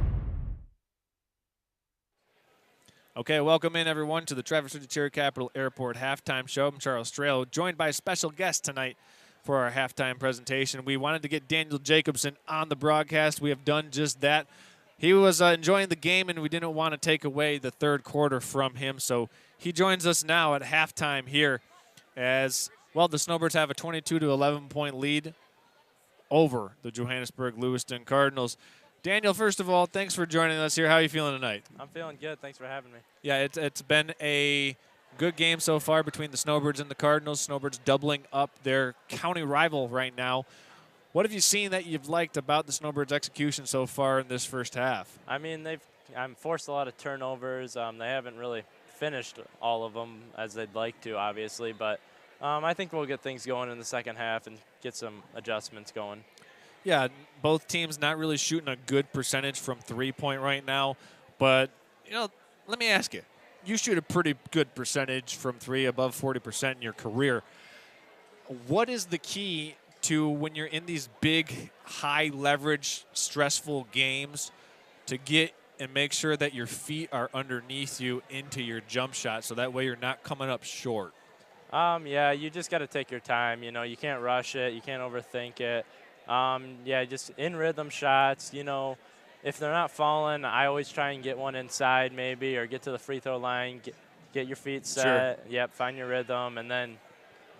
Okay, welcome in everyone to the Traverse City Cherry Capital Airport halftime show. I'm Charles Strelo, joined by a special guest tonight for our halftime presentation. We wanted to get Daniel Jacobson on the broadcast. We have done just that. He was enjoying the game, and we didn't want to take away the third quarter from him, so he joins us now at halftime here as, well, the Snowbirds have a 22-11-point lead over the Johannesburg-Lewiston Cardinals. Daniel, first of all, thanks for joining us here. How are you feeling tonight? I'm feeling good. Thanks for having me. Yeah, it's been a good game so far between the Snowbirds and the Cardinals. Snowbirds doubling up their county rival right now. What have you seen that you've liked about the Snowbirds' execution so far in this first half? I mean, they've forced a lot of turnovers. They haven't really finished all of them as they'd like to, obviously, but I think we'll get things going in the second half and get some adjustments going. Yeah, both teams not really shooting a good percentage from three-point right now. But, let me ask you. You shoot a pretty good percentage from three, above 40% in your career. What is the key to when you're in these big, high-leverage, stressful games to get and make sure that your feet are underneath you into your jump shot so that way you're not coming up short? Yeah, you just got to take your time. You can't rush it. You can't overthink it. Yeah, just in rhythm shots, if they're not falling, I always try and get one inside maybe or get to the free throw line, get your feet set. Sure. Yep, find your rhythm, and then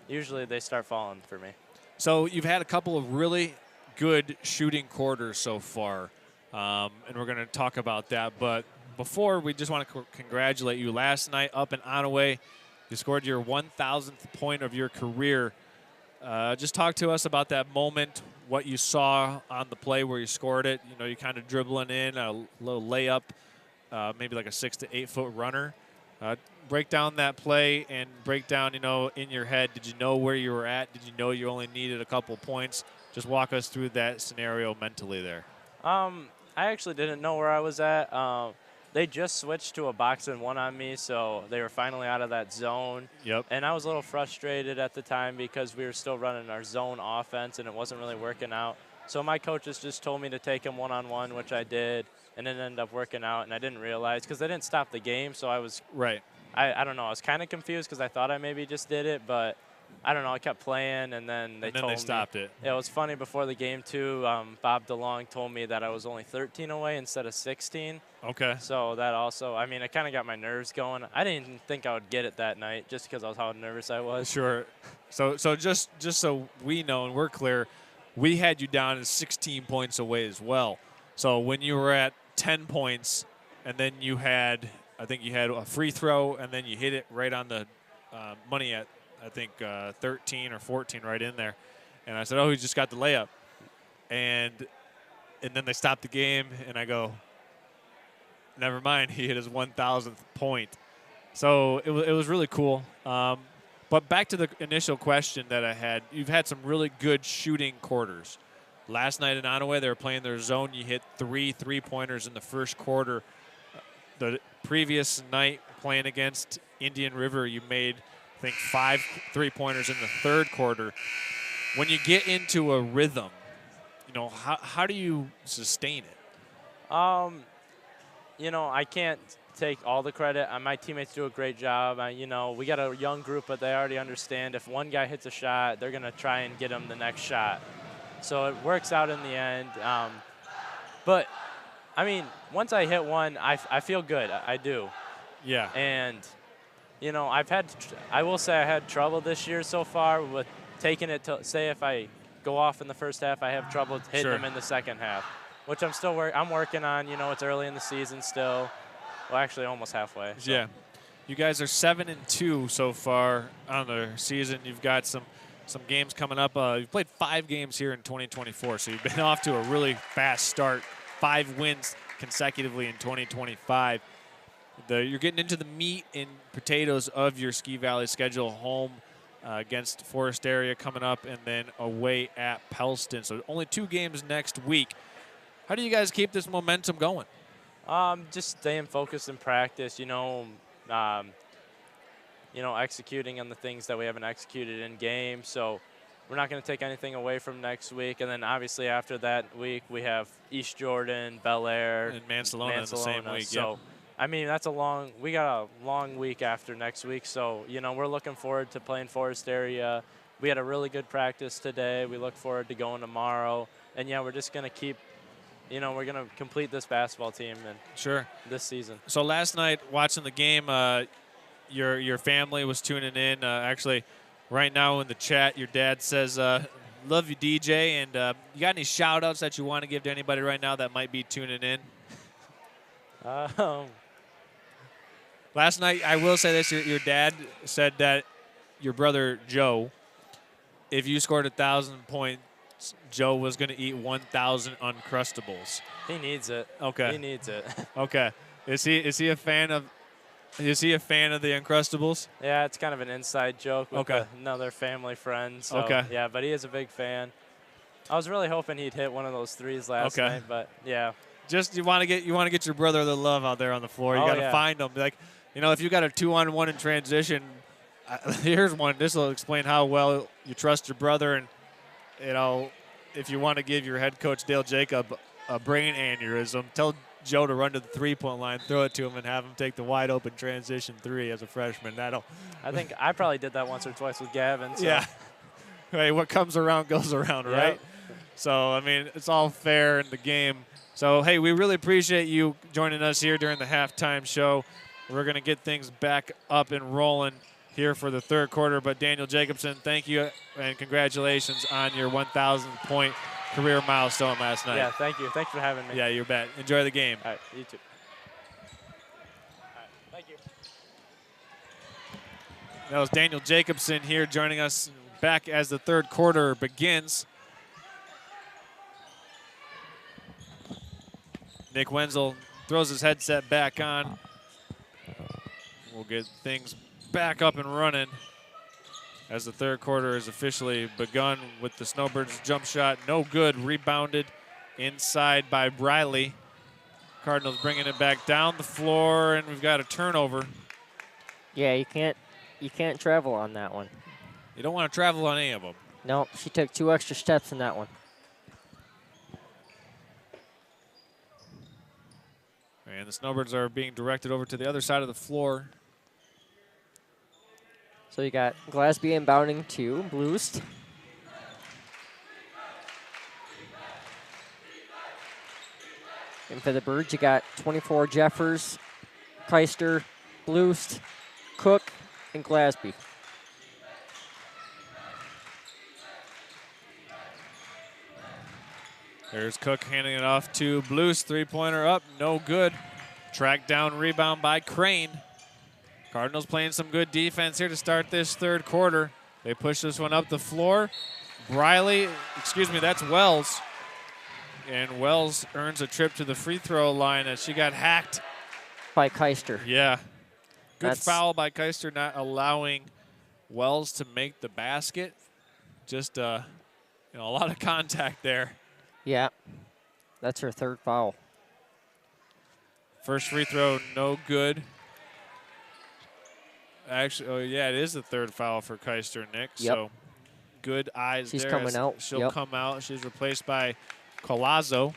usually they start falling for me. So you've had a couple of really good shooting quarters so far, and we're going to talk about that. But before, we just want to congratulate you. Last night up in Onaway, you scored your 1,000th point of your career. Just talk to us about that moment, what you saw on the play where you scored it. You kind of dribbling in, a little layup, maybe like a 6 to 8 foot runner. Break down that play and break down, in your head, did you know where you were at? Did you know you only needed a couple points? Just walk us through that scenario mentally there. I actually didn't know where I was at. They just switched to a box and one on me, so they were finally out of that zone. Yep. And I was a little frustrated at the time because we were still running our zone offense and it wasn't really working out. So my coaches just told me to take him one-on-one, which I did, and it ended up working out. And I didn't realize because they didn't stop the game, so I was right. I don't know. I was kind of confused because I thought I maybe just did it, but I don't know. I kept playing, and then they stopped it. Yeah, it was funny before the game, too. Bob DeLong told me that I was only 13 away instead of 16. Okay. So that also, it kind of got my nerves going. I didn't think I would get it that night just because of how nervous I was. Sure. So just so we know and we're clear, we had you down as 16 points away as well. So when you were at 10 points and then you had, I think you had a free throw and then you hit it right on the money at, I think, 13 or 14 right in there. And I said, oh, he just got the layup. And then they stopped the game, and I go, never mind, he hit his 1,000th point. So it was really cool. But back to the initial question that I had, you've had some really good shooting quarters. Last night in Onaway, they were playing their zone. You hit 3 3-pointers in the first quarter. The previous night playing against Indian River, you made, I think, 5 3-pointers in the third quarter. When you get into a rhythm, how do you sustain it? I can't take all the credit. My teammates do a great job. We got a young group, but they already understand if one guy hits a shot, they're going to try and get him the next shot. So it works out in the end. But, once I hit one, I feel good. I do. Yeah. And, I will say I had trouble this year so far with taking it to, say if I go off in the first half, I have trouble hitting them in the second half, which I'm working on. It's early in the season still. Well, actually almost halfway. So. Yeah. You guys are 7-2 so far on the season. You've got some games coming up. You've played 5 games here in 2024, so you've been off to a really fast start. 5 wins consecutively in 2025. You're getting into the meat and potatoes of your Ski Valley schedule. Home against Forest Area coming up, and then away at Pellston. So only 2 games next week. How do you guys keep this momentum going? Just staying focused in practice. Executing on the things that we haven't executed in game. So we're not going to take anything away from next week. And then obviously after that week we have East Jordan, Bel Air, and Mansalona in the same week. So. Yep. We got a long week after next week. So, we're looking forward to playing Forest Area. We had a really good practice today. We look forward to going tomorrow. And, we're just going to keep, we're going to complete this basketball team this season. So last night watching the game, your family was tuning in. Actually, right now in the chat, your dad says, love you, DJ. And you got any shout-outs that you want to give to anybody right now that might be tuning in? Last night, I will say this, your dad said that your brother Joe, if you scored 1,000 points, Joe was going to eat 1,000 Uncrustables. He needs it. Okay. He needs it. Okay. Is he a fan of Is he a fan of the Uncrustables? Yeah, it's kind of an inside joke with another family friend. So, yeah, but he is a big fan. I was really hoping he'd hit one of those threes last night, but yeah. Just you want to get your brother the love out there on the floor. You got to find him. Like, if you got a 2-on-1 in transition, here's one. This will explain how well you trust your brother. And if you want to give your head coach Dale Jacob a brain aneurysm, tell Joe to run to the three-point line, throw it to him, and have him take the wide-open transition three as a freshman. I think I probably did that once or twice with Gavin. So. Yeah. Hey, what comes around goes around, right? Yep. So, it's all fair in the game. So, hey, we really appreciate you joining us here during the halftime show. We're going to get things back up and rolling here for the third quarter. But, Daniel Jacobson, thank you and congratulations on your 1,000-point career milestone last night. Yeah, thank you. Thanks for having me. Yeah, you bet. Enjoy the game. All right, you too. All right, thank you. That was Daniel Jacobson here joining us back as the third quarter begins. Nick Wenzel throws his headset back on. We'll get things back up and running as the third quarter has officially begun with the Snowbirds jump shot. No good. Rebounded inside by Briley. Cardinals bringing it back down the floor, and we've got a turnover. Yeah, you can't travel on that one. You don't want to travel on any of them. No, she took 2 extra steps in that one. And the Snowbirds are being directed over to the other side of the floor. So you got Glasby inbounding to Bloost. And for the Birds, you got 24 Jeffers, Keister, Bloost, Cook, and Glasby. There's Cook handing it off to Bloost. Three-pointer up, no good. Track down rebound by Crane. Cardinals playing some good defense here to start this third quarter. They push this one up the floor. That's Wells. And Wells earns a trip to the free throw line as she got hacked. By Keister. Yeah. Good foul by Keister, not allowing Wells to make the basket. Just a lot of contact there. Yeah. That's her third foul. First free throw, no good. Actually, it is the third foul for Keister, Nick. Yep. So good eyes there. She's coming out. She'll come out. She's replaced by Colazo.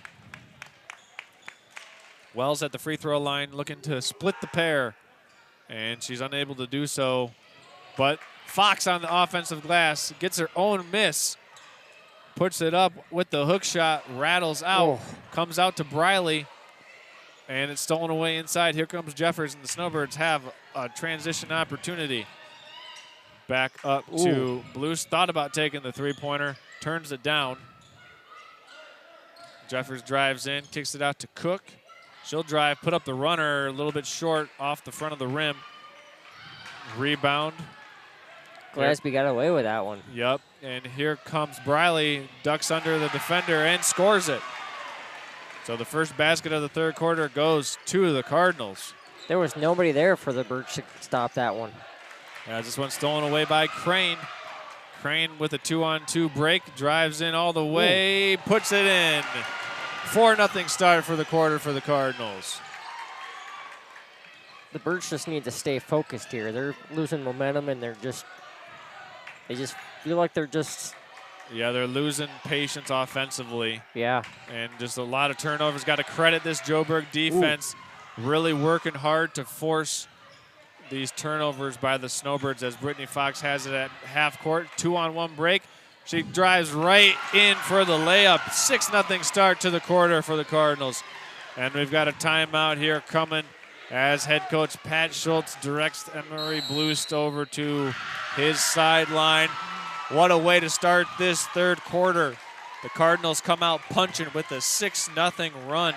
Wells at the free throw line looking to split the pair, and she's unable to do so. But Fox on the offensive glass gets her own miss. Puts it up with the hook shot, rattles out, comes out to Briley, and it's stolen away inside. Here comes Jeffers, and the Snowbirds have a transition opportunity. Back up to Blues. Thought about taking the three-pointer, turns it down. Jeffers drives in, kicks it out to Cook. She'll drive, put up the runner, a little bit short off the front of the rim. Rebound. Glasby got away with that one. Yep, and here comes Briley, ducks under the defender and scores it. So the first basket of the third quarter goes to the Cardinals. There was nobody there for the Birds to stop that one. As this one's stolen away by Crane. Crane with a 2-on-2 break, drives in all the way, puts it in. 4-0 start for the quarter for the Cardinals. The Birds just need to stay focused here. They're losing momentum, and they just feel like they're just... Yeah, they're losing patience offensively. Yeah. And just a lot of turnovers. Got to credit this Joburg defense. Really working hard to force these turnovers by the Snowbirds as Brittany Fox has it at half court. 2-on-1 break. She drives right in for the layup. 6-0 start to the quarter for the Cardinals. And we've got a timeout here coming as head coach Pat Schultz directs Emery Bloost over to his sideline. What a way to start this third quarter. The Cardinals come out punching with a 6-0 run.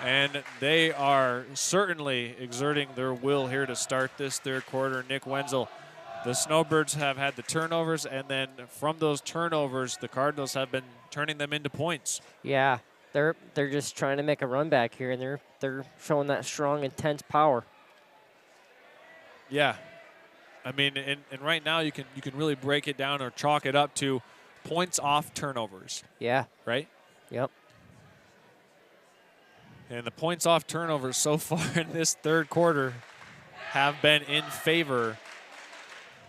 And they are certainly exerting their will here to start this third quarter. Nick Wenzel, the Snowbirds have had the turnovers, and then from those turnovers, the Cardinals have been turning them into points. Yeah, they're just trying to make a run back here, and they're showing that strong, intense power. Yeah. I mean, and right now you can really break it down or chalk it up to points off turnovers. Yeah. Right? Yep. And the points off turnovers so far in this third quarter have been in favor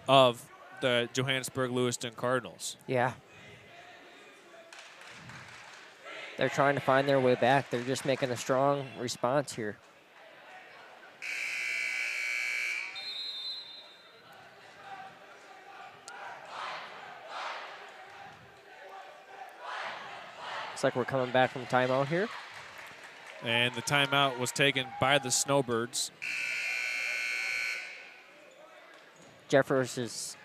of the Johannesburg-Lewiston Cardinals. Yeah. They're trying to find their way back. They're just making a strong response here. Looks like we're coming back from timeout here. And the timeout was taken by the Snowbirds. Jeffers is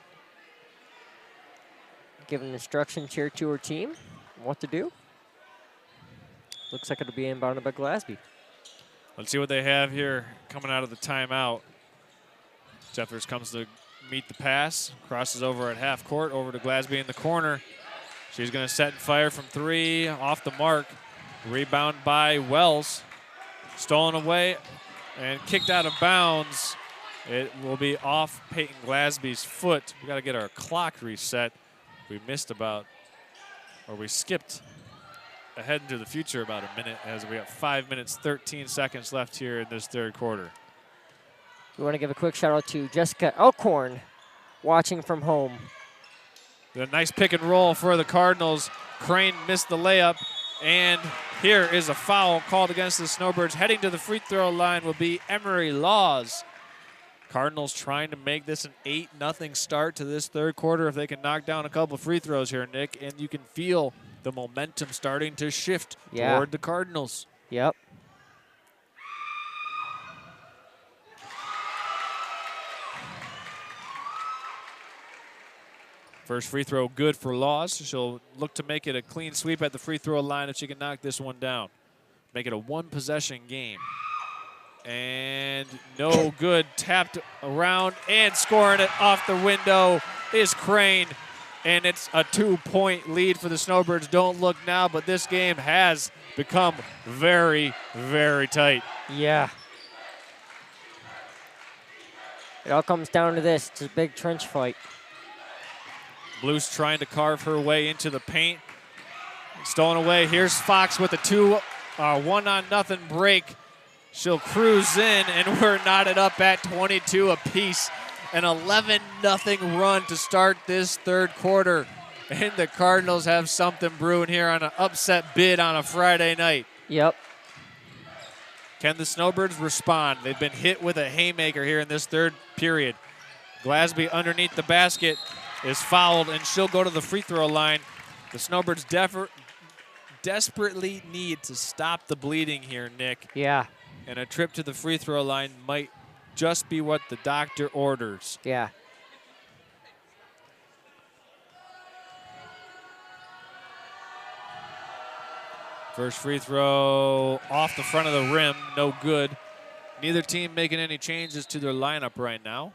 giving instructions here to her team what to do. Looks like it'll be inbounded by Glasby. Let's see what they have here coming out of the timeout. Jeffers comes to meet the pass, crosses over at half court, over to Glasby in the corner. She's going to set and fire from three, off the mark. Rebound by Wells. Stolen away and kicked out of bounds. It will be off Peyton Glasby's foot. We got to get our clock reset. We skipped ahead into the future about a minute as we have 5 minutes, 13 seconds left here in this third quarter. We want to give a quick shout out to Jessica Elkhorn watching from home. A nice pick and roll for the Cardinals. Crane missed the layup, and here is a foul called against the Snowbirds. Heading to the free throw line will be Emery Laws. Cardinals trying to make this an 8-0 start to this third quarter if they can knock down a couple free throws here, Nick, and you can feel the momentum starting to shift toward the Cardinals. Yep. First free throw good for Laws. She'll look to make it a clean sweep at the free throw line if she can knock this one down. Make it a one-possession game. And no good. Tapped around and scoring it off the window is Crane. And it's a 2-point lead for the Snowbirds. Don't look now, but this game has become very, very tight. Yeah. It all comes down to this. It's a big trench fight. Blue's trying to carve her way into the paint. Stolen away. Here's Fox with a 1-0 break. She'll cruise in, and we're knotted up at 22 apiece. An 11-0 run to start this third quarter. And the Cardinals have something brewing here on an upset bid on a Friday night. Yep. Can the Snowbirds respond? They've been hit with a haymaker here in this third period. Glasby underneath the basket is fouled, and she'll go to the free throw line. The Snowbirds desperately need to stop the bleeding here, Nick. Yeah. And a trip to the free throw line might just be what the doctor orders. Yeah. First free throw off the front of the rim, no good. Neither team making any changes to their lineup right now.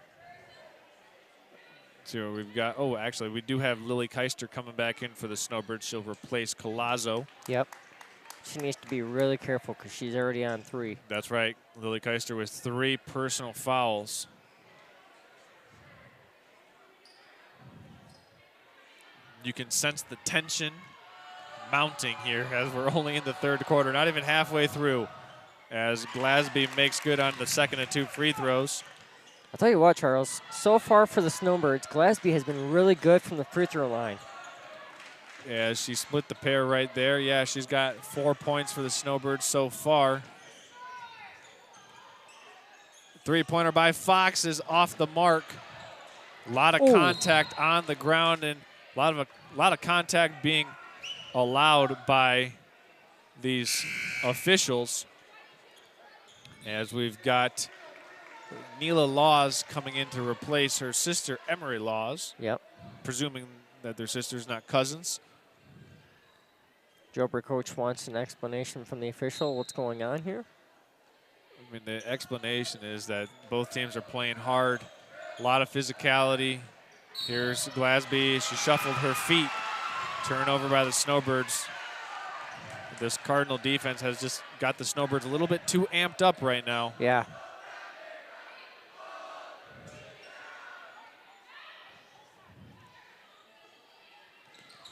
So we've got, actually, we do have Lily Keister coming back in for the Snowbirds. She'll replace Colazzo. Yep. She needs to be really careful because she's already on 3. That's right. Lily Keister with 3 personal fouls. You can sense the tension mounting here as we're only in the third quarter, not even halfway through, as Glasby makes good on the second of 2 free throws. I'll tell you what, Charles, so far for the Snowbirds, Glasby has been really good from the free throw line. Yeah, she split the pair right there. Yeah, she's got 4 points for the Snowbirds so far. Three-pointer by Fox is off the mark. A lot of contact on the ground, and a lot of contact being allowed by these officials, as we've got Neela Laws coming in to replace her sister Emery Laws. Yep. Presuming that their sisters, not cousins. Joe coach wants an explanation from the official. What's going on here? I mean, the explanation is that both teams are playing hard. A lot of physicality. Here's Glasby. She shuffled her feet. Turnover by the Snowbirds. This Cardinal defense has just got the Snowbirds a little bit too amped up right now. Yeah.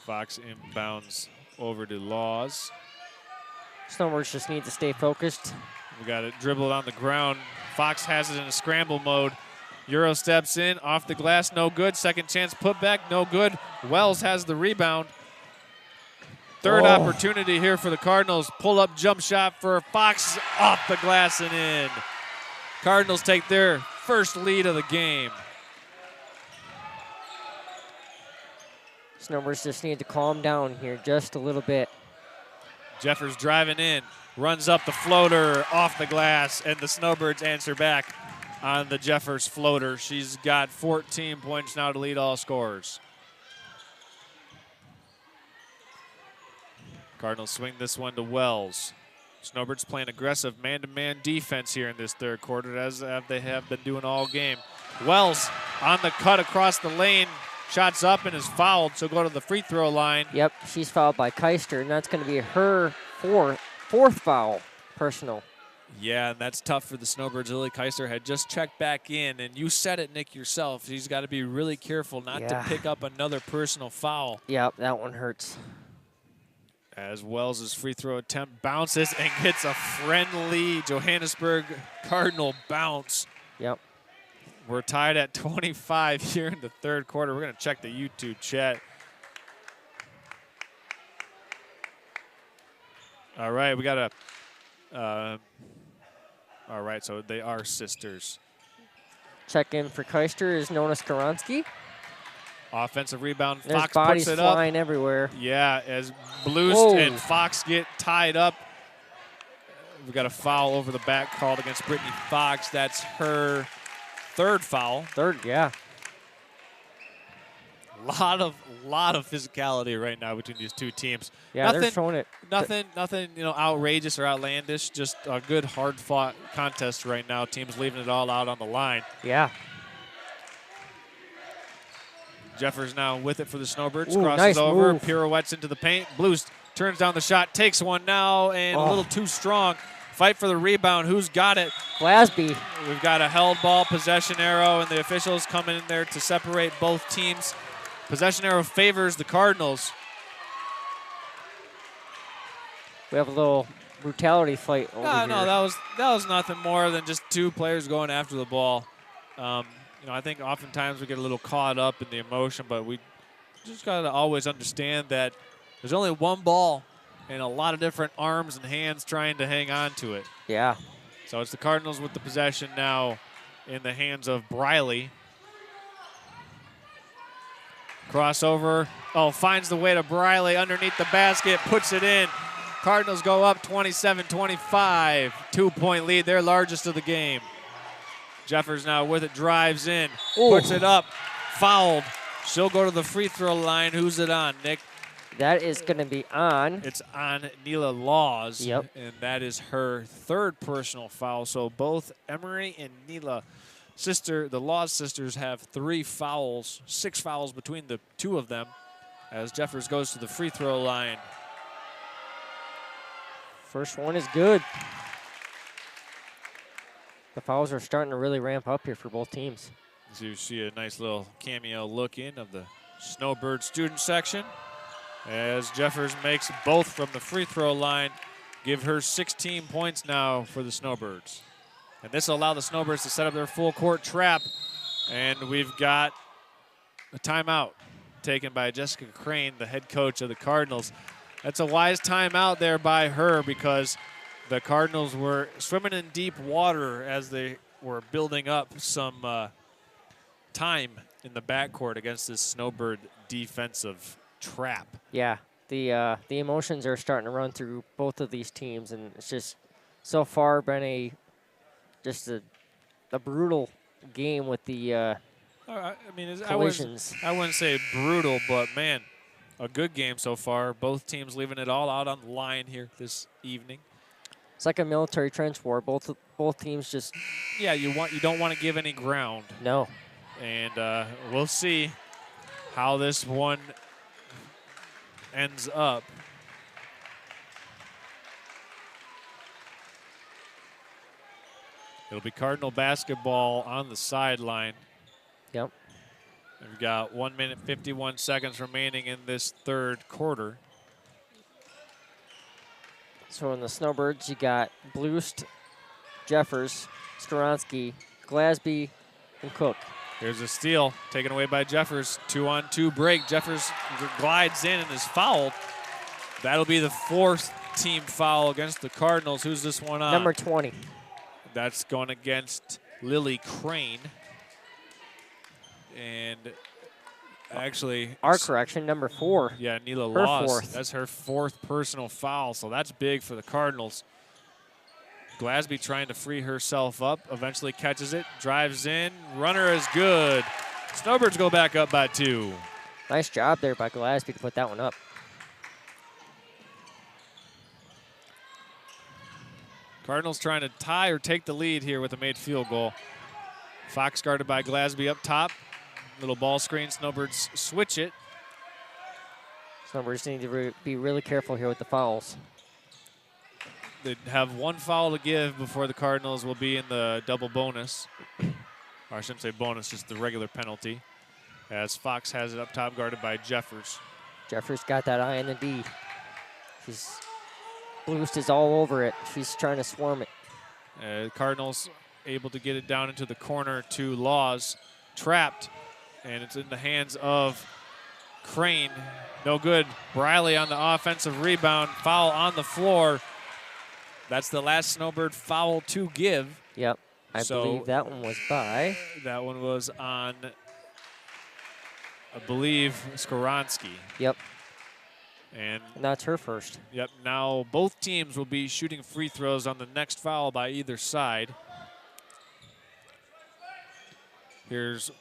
Fox inbounds over to Laws. Snowbirds just need to stay focused. We got it dribbled on the ground. Fox has it in a scramble mode. Euro steps in, off the glass, no good. Second chance putback, no good. Wells has the rebound. Third opportunity here for the Cardinals. Pull-up jump shot for Fox, off the glass and in. Cardinals take their first lead of the game. Snowbirds just need to calm down here just a little bit. Jeffers driving in, runs up the floater, off the glass, and the Snowbirds answer back on the Jeffers floater. She's got 14 points now to lead all scorers. Cardinals swing this one to Wells. Snowbirds playing aggressive man-to-man defense here in this third quarter, as they have been doing all game. Wells on the cut across the lane, shots up and is fouled, so go to the free throw line. Yep, she's fouled by Keister, and that's going to be her fourth foul, personal. Yeah, and that's tough for the Snowbirds. Lily Keister had just checked back in, and you said it, Nick, yourself. She's got to be really careful not to pick up another personal foul. Yep, that one hurts. As Wells' free throw attempt bounces and gets a friendly Johannesburg Cardinal bounce. Yep. We're tied at 25 here in the third quarter. We're going to check the YouTube chat. All right, we got a all right, so they are sisters. Check in for Keister is Nona Skaronski. Offensive rebound. There's Fox bodies puts it up. flying everywhere. Yeah, as Blust and Fox get tied up. We've got a foul over the back called against Brittany Fox. That's her third foul. Third, yeah. Lot of physicality right now between these two teams. Yeah, they're showing it. Nothing, outrageous or outlandish. Just a good, hard-fought contest right now. Teams leaving it all out on the line. Yeah. Jeffers now with it for the Snowbirds. Ooh, crosses nice over, move. pirouettes into the paint. Blues turns down the shot, takes one now, and a little too strong. Fight for the rebound. Who's got it? Glasby. We've got a held ball possession arrow, and the officials coming in there to separate both teams. Possession arrow favors the Cardinals. We have a little brutality fight over here. No, that was nothing more than just two players going after the ball. I think oftentimes we get a little caught up in the emotion, but we just got to always understand that there's only one ball and a lot of different arms and hands trying to hang on to it. Yeah. So it's the Cardinals with the possession now in the hands of Briley. Crossover. Finds the way to Briley underneath the basket, puts it in. Cardinals go up 27-25. 2-point lead, their largest of the game. Jeffers now with it, drives in, puts it up, fouled. She'll go to the free throw line. Who's it on, Nick? That is going to be on. It's on Neela Laws. Yep. And that is her third personal foul. So both Emery and Neela, the Laws sisters, have 3 fouls, 6 fouls between the two of them as Jeffers goes to the free throw line. First one is good. The fouls are starting to really ramp up here for both teams. So you see a nice little cameo look in of the Snowbird student section as Jeffers makes both from the free throw line, give her 16 points now for the Snowbirds. And this will allow the Snowbirds to set up their full court trap. And we've got a timeout taken by Jessica Crane, the head coach of the Cardinals. That's a wise timeout there by her because the Cardinals were swimming in deep water as they were building up some time in the backcourt against this Snowbird defensive trap. Yeah, the emotions are starting to run through both of these teams, and it's just so far been a brutal game with the collisions. I wouldn't say brutal, but man, a good game so far. Both teams leaving it all out on the line here this evening. It's like a military trench war. Both teams just. Yeah, you don't want to give any ground. No. And we'll see how this one ends up. It'll be Cardinal basketball on the sideline. Yep. We've got 1 minute 51 seconds remaining in this third quarter. So in the Snowbirds, you got Blust, Jeffers, Skoronsky, Glasby, and Cook. Here's a steal taken away by Jeffers. 2-on-2 break. Jeffers glides in and is fouled. That'll be the fourth team foul against the Cardinals. Who's this one on? Number 20. That's going against Lily Crane. And actually, our correction, number 4. Yeah, Neela her Laws. fourth. That's her fourth personal foul, so that's big for the Cardinals. Glasby trying to free herself up, eventually catches it, drives in, runner is good. Snowbirds go back up by 2. Nice job there by Glasby to put that one up. Cardinals trying to tie or take the lead here with a made field goal. Fox guarded by Glasby up top. Little ball screen, Snowbirds switch it. Snowbirds need to be really careful here with the fouls. They have one foul to give before the Cardinals will be in the double bonus. Or I shouldn't say bonus, just the regular penalty. As Fox has it up top, guarded by Jeffers. Jeffers got that I and the D. Blust is all over it. She's trying to swarm it. Cardinals able to get it down into the corner to Laws. Trapped, and it's in the hands of Crane. No good. Briley on the offensive rebound. Foul on the floor. That's the last Snowbird foul to give. Yep. I believe that one was by. That one was on, I believe, Skoronsky. Yep. And that's her first. Yep. Now both teams will be shooting free throws on the next foul by either side. Here's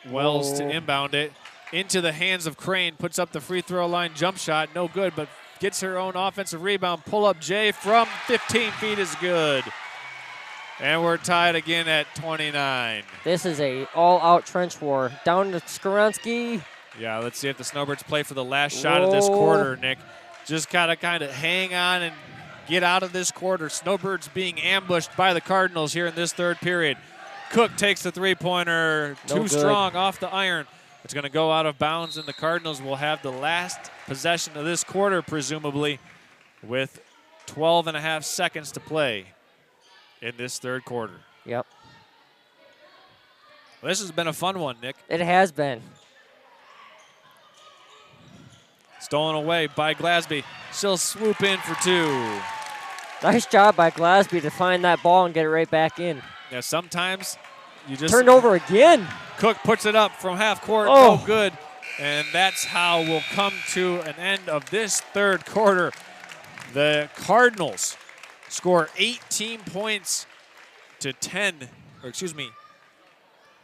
Wells to inbound it into the hands of Crane. Puts up the free throw line jump shot. No good, but gets her own offensive rebound. Pull up Jay from 15 feet is good. And we're tied again at 29. This is a all-out trench war. Down to Skoronsky. Yeah, let's see if the Snowbirds play for the last shot of this quarter, Nick. Just kind of hang on and get out of this quarter. Snowbirds being ambushed by the Cardinals here in this third period. Cook takes the three-pointer, too strong off the iron. It's going to go out of bounds, and the Cardinals will have the last possession of this quarter, presumably, with 12 and a half seconds to play in this third quarter. Yep. Well, this has been a fun one, Nick. It has been. Stolen away by Glasby. She'll swoop in for 2. Nice job by Glasby to find that ball and get it right back in. Yeah, sometimes you just turned over again. Cook puts it up from half court. Oh, no good. And that's how we'll come to an end of this third quarter. The Cardinals score 18 points to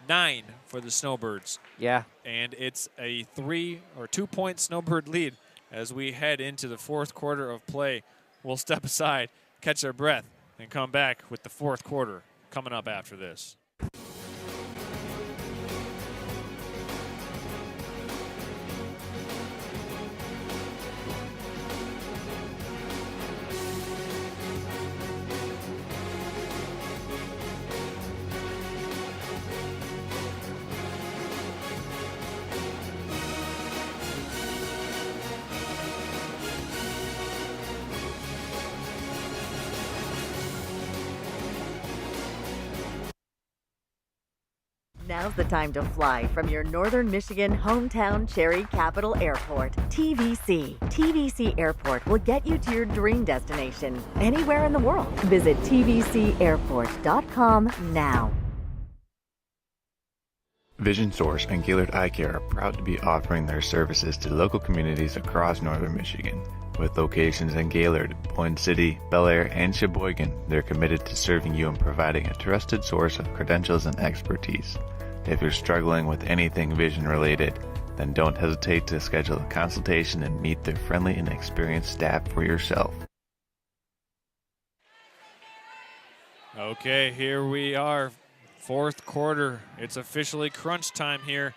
9 for the Snowbirds. Yeah. And it's a 3 or 2 point Snowbird lead as we head into the fourth quarter of play. We'll step aside, catch our breath, and come back with the fourth quarter coming up after this. Now's the time to fly from your Northern Michigan hometown Cherry Capital Airport, TVC. TVC Airport will get you to your dream destination anywhere in the world. Visit tvcairport.com now. Vision Source and Gaylord Eye Care are proud to be offering their services to local communities across northern Michigan. With locations in Gaylord, Boyne City, Bel Air, and Sheboygan, they're committed to serving you and providing a trusted source of credentials and expertise. If you're struggling with anything vision related, then don't hesitate to schedule a consultation and meet their friendly and experienced staff for yourself. Okay, here we are. Fourth quarter. It's officially crunch time here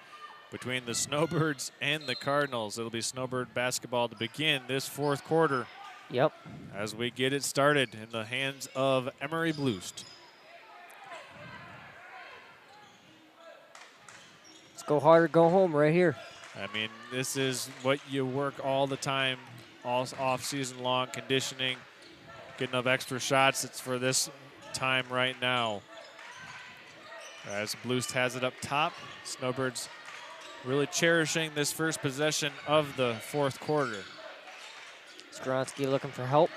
between the Snowbirds and the Cardinals. It'll be Snowbird basketball to begin this fourth quarter. Yep. As we get it started in the hands of Emery Blust. go hard or go home right here. I mean, this is what you work all the time, all off season long, conditioning, getting up extra shots. It's for this time right now. As Blust has it up top, Snowbirds really cherishing this first possession of the fourth quarter. Skoronsky looking for help.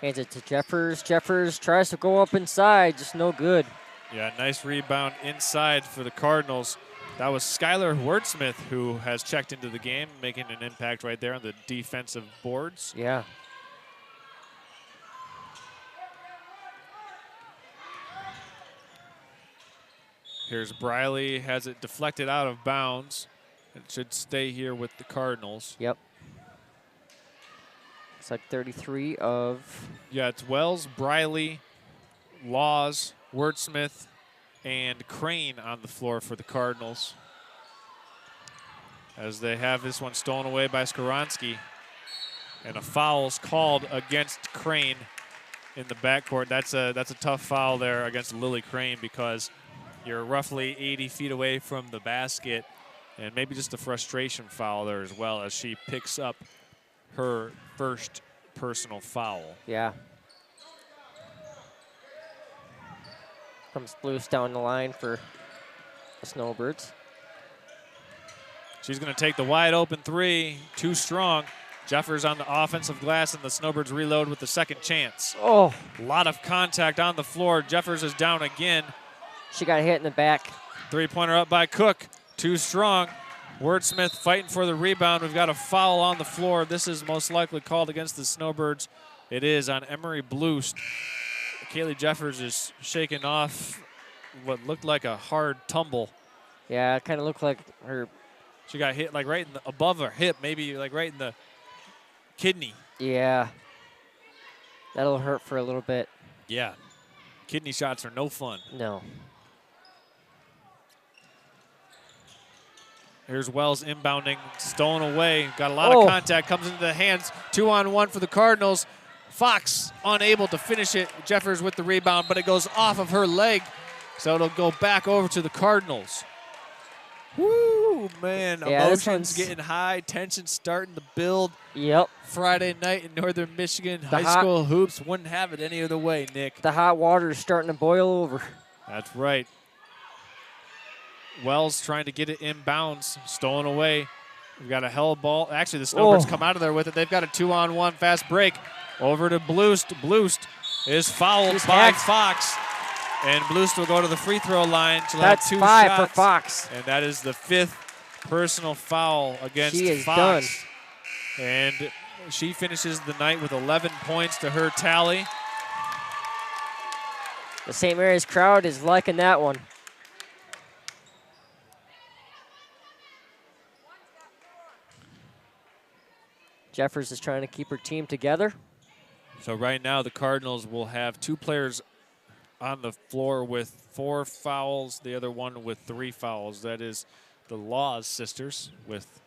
Hands it to Jeffers. Jeffers tries to go up inside, just no good. Yeah, nice rebound inside for the Cardinals. That was Skylar Wordsmith who has checked into the game, making an impact right there on the defensive boards. Yeah. Here's Briley, has it deflected out of bounds. It should stay here with the Cardinals. Yep. It's like 33 of... Yeah, it's Wells, Briley, Laws, Wordsmith, and Crane on the floor for the Cardinals. As they have this one stolen away by Skoronsky. And a foul's called against Crane in the backcourt. That's a tough foul there against Lily Crane because you're roughly 80 feet away from the basket. And maybe just a frustration foul there as well as she picks up her first personal foul. Yeah. Comes Blust down the line for the Snowbirds. She's going to take the wide open three. Too strong. Jeffers on the offensive glass, and the Snowbirds reload with the second chance. Oh. A lot of contact on the floor. Jeffers is down again. She got hit in the back. Three-pointer up by Cook. Too strong. Wordsmith fighting for the rebound. We've got a foul on the floor. This is most likely called against the Snowbirds. It is on Emery Blust. Kaylee Jeffers is shaking off what looked like a hard tumble. Yeah, it kind of looked like her. She got hit like right in the, above her hip, maybe like right in the kidney. Yeah. That'll hurt for a little bit. Yeah. Kidney shots are no fun. No. Here's Wells inbounding, stolen away. Got a lot of contact, comes into the hands. 2-on-1 for the Cardinals. Fox unable to finish it. Jeffers with the rebound, but it goes off of her leg. So it'll go back over to the Cardinals. Woo, man. Yeah, emotions getting high. Tension starting to build. Yep. Friday night in Northern Michigan. High school hoops wouldn't have it any other way, Nick. The hot water is starting to boil over. That's right. Wells trying to get it inbounds, stolen away. We've got a hell ball. Actually, the Snowbirds come out of there with it. They've got a 2-on-1 fast break. Over to Blust. Blust is fouled by Fox. And Blust will go to the free throw line. She'll That's have 2 5 shots. for Fox. And that is the 5th personal foul against she is Fox. Done. And she finishes the night with 11 points to her tally. The St. Mary's crowd is liking that one. Jeffers is trying to keep her team together. So right now the Cardinals will have 2 players on the floor with 4 fouls, the other one with 3 fouls. That is the Laws sisters with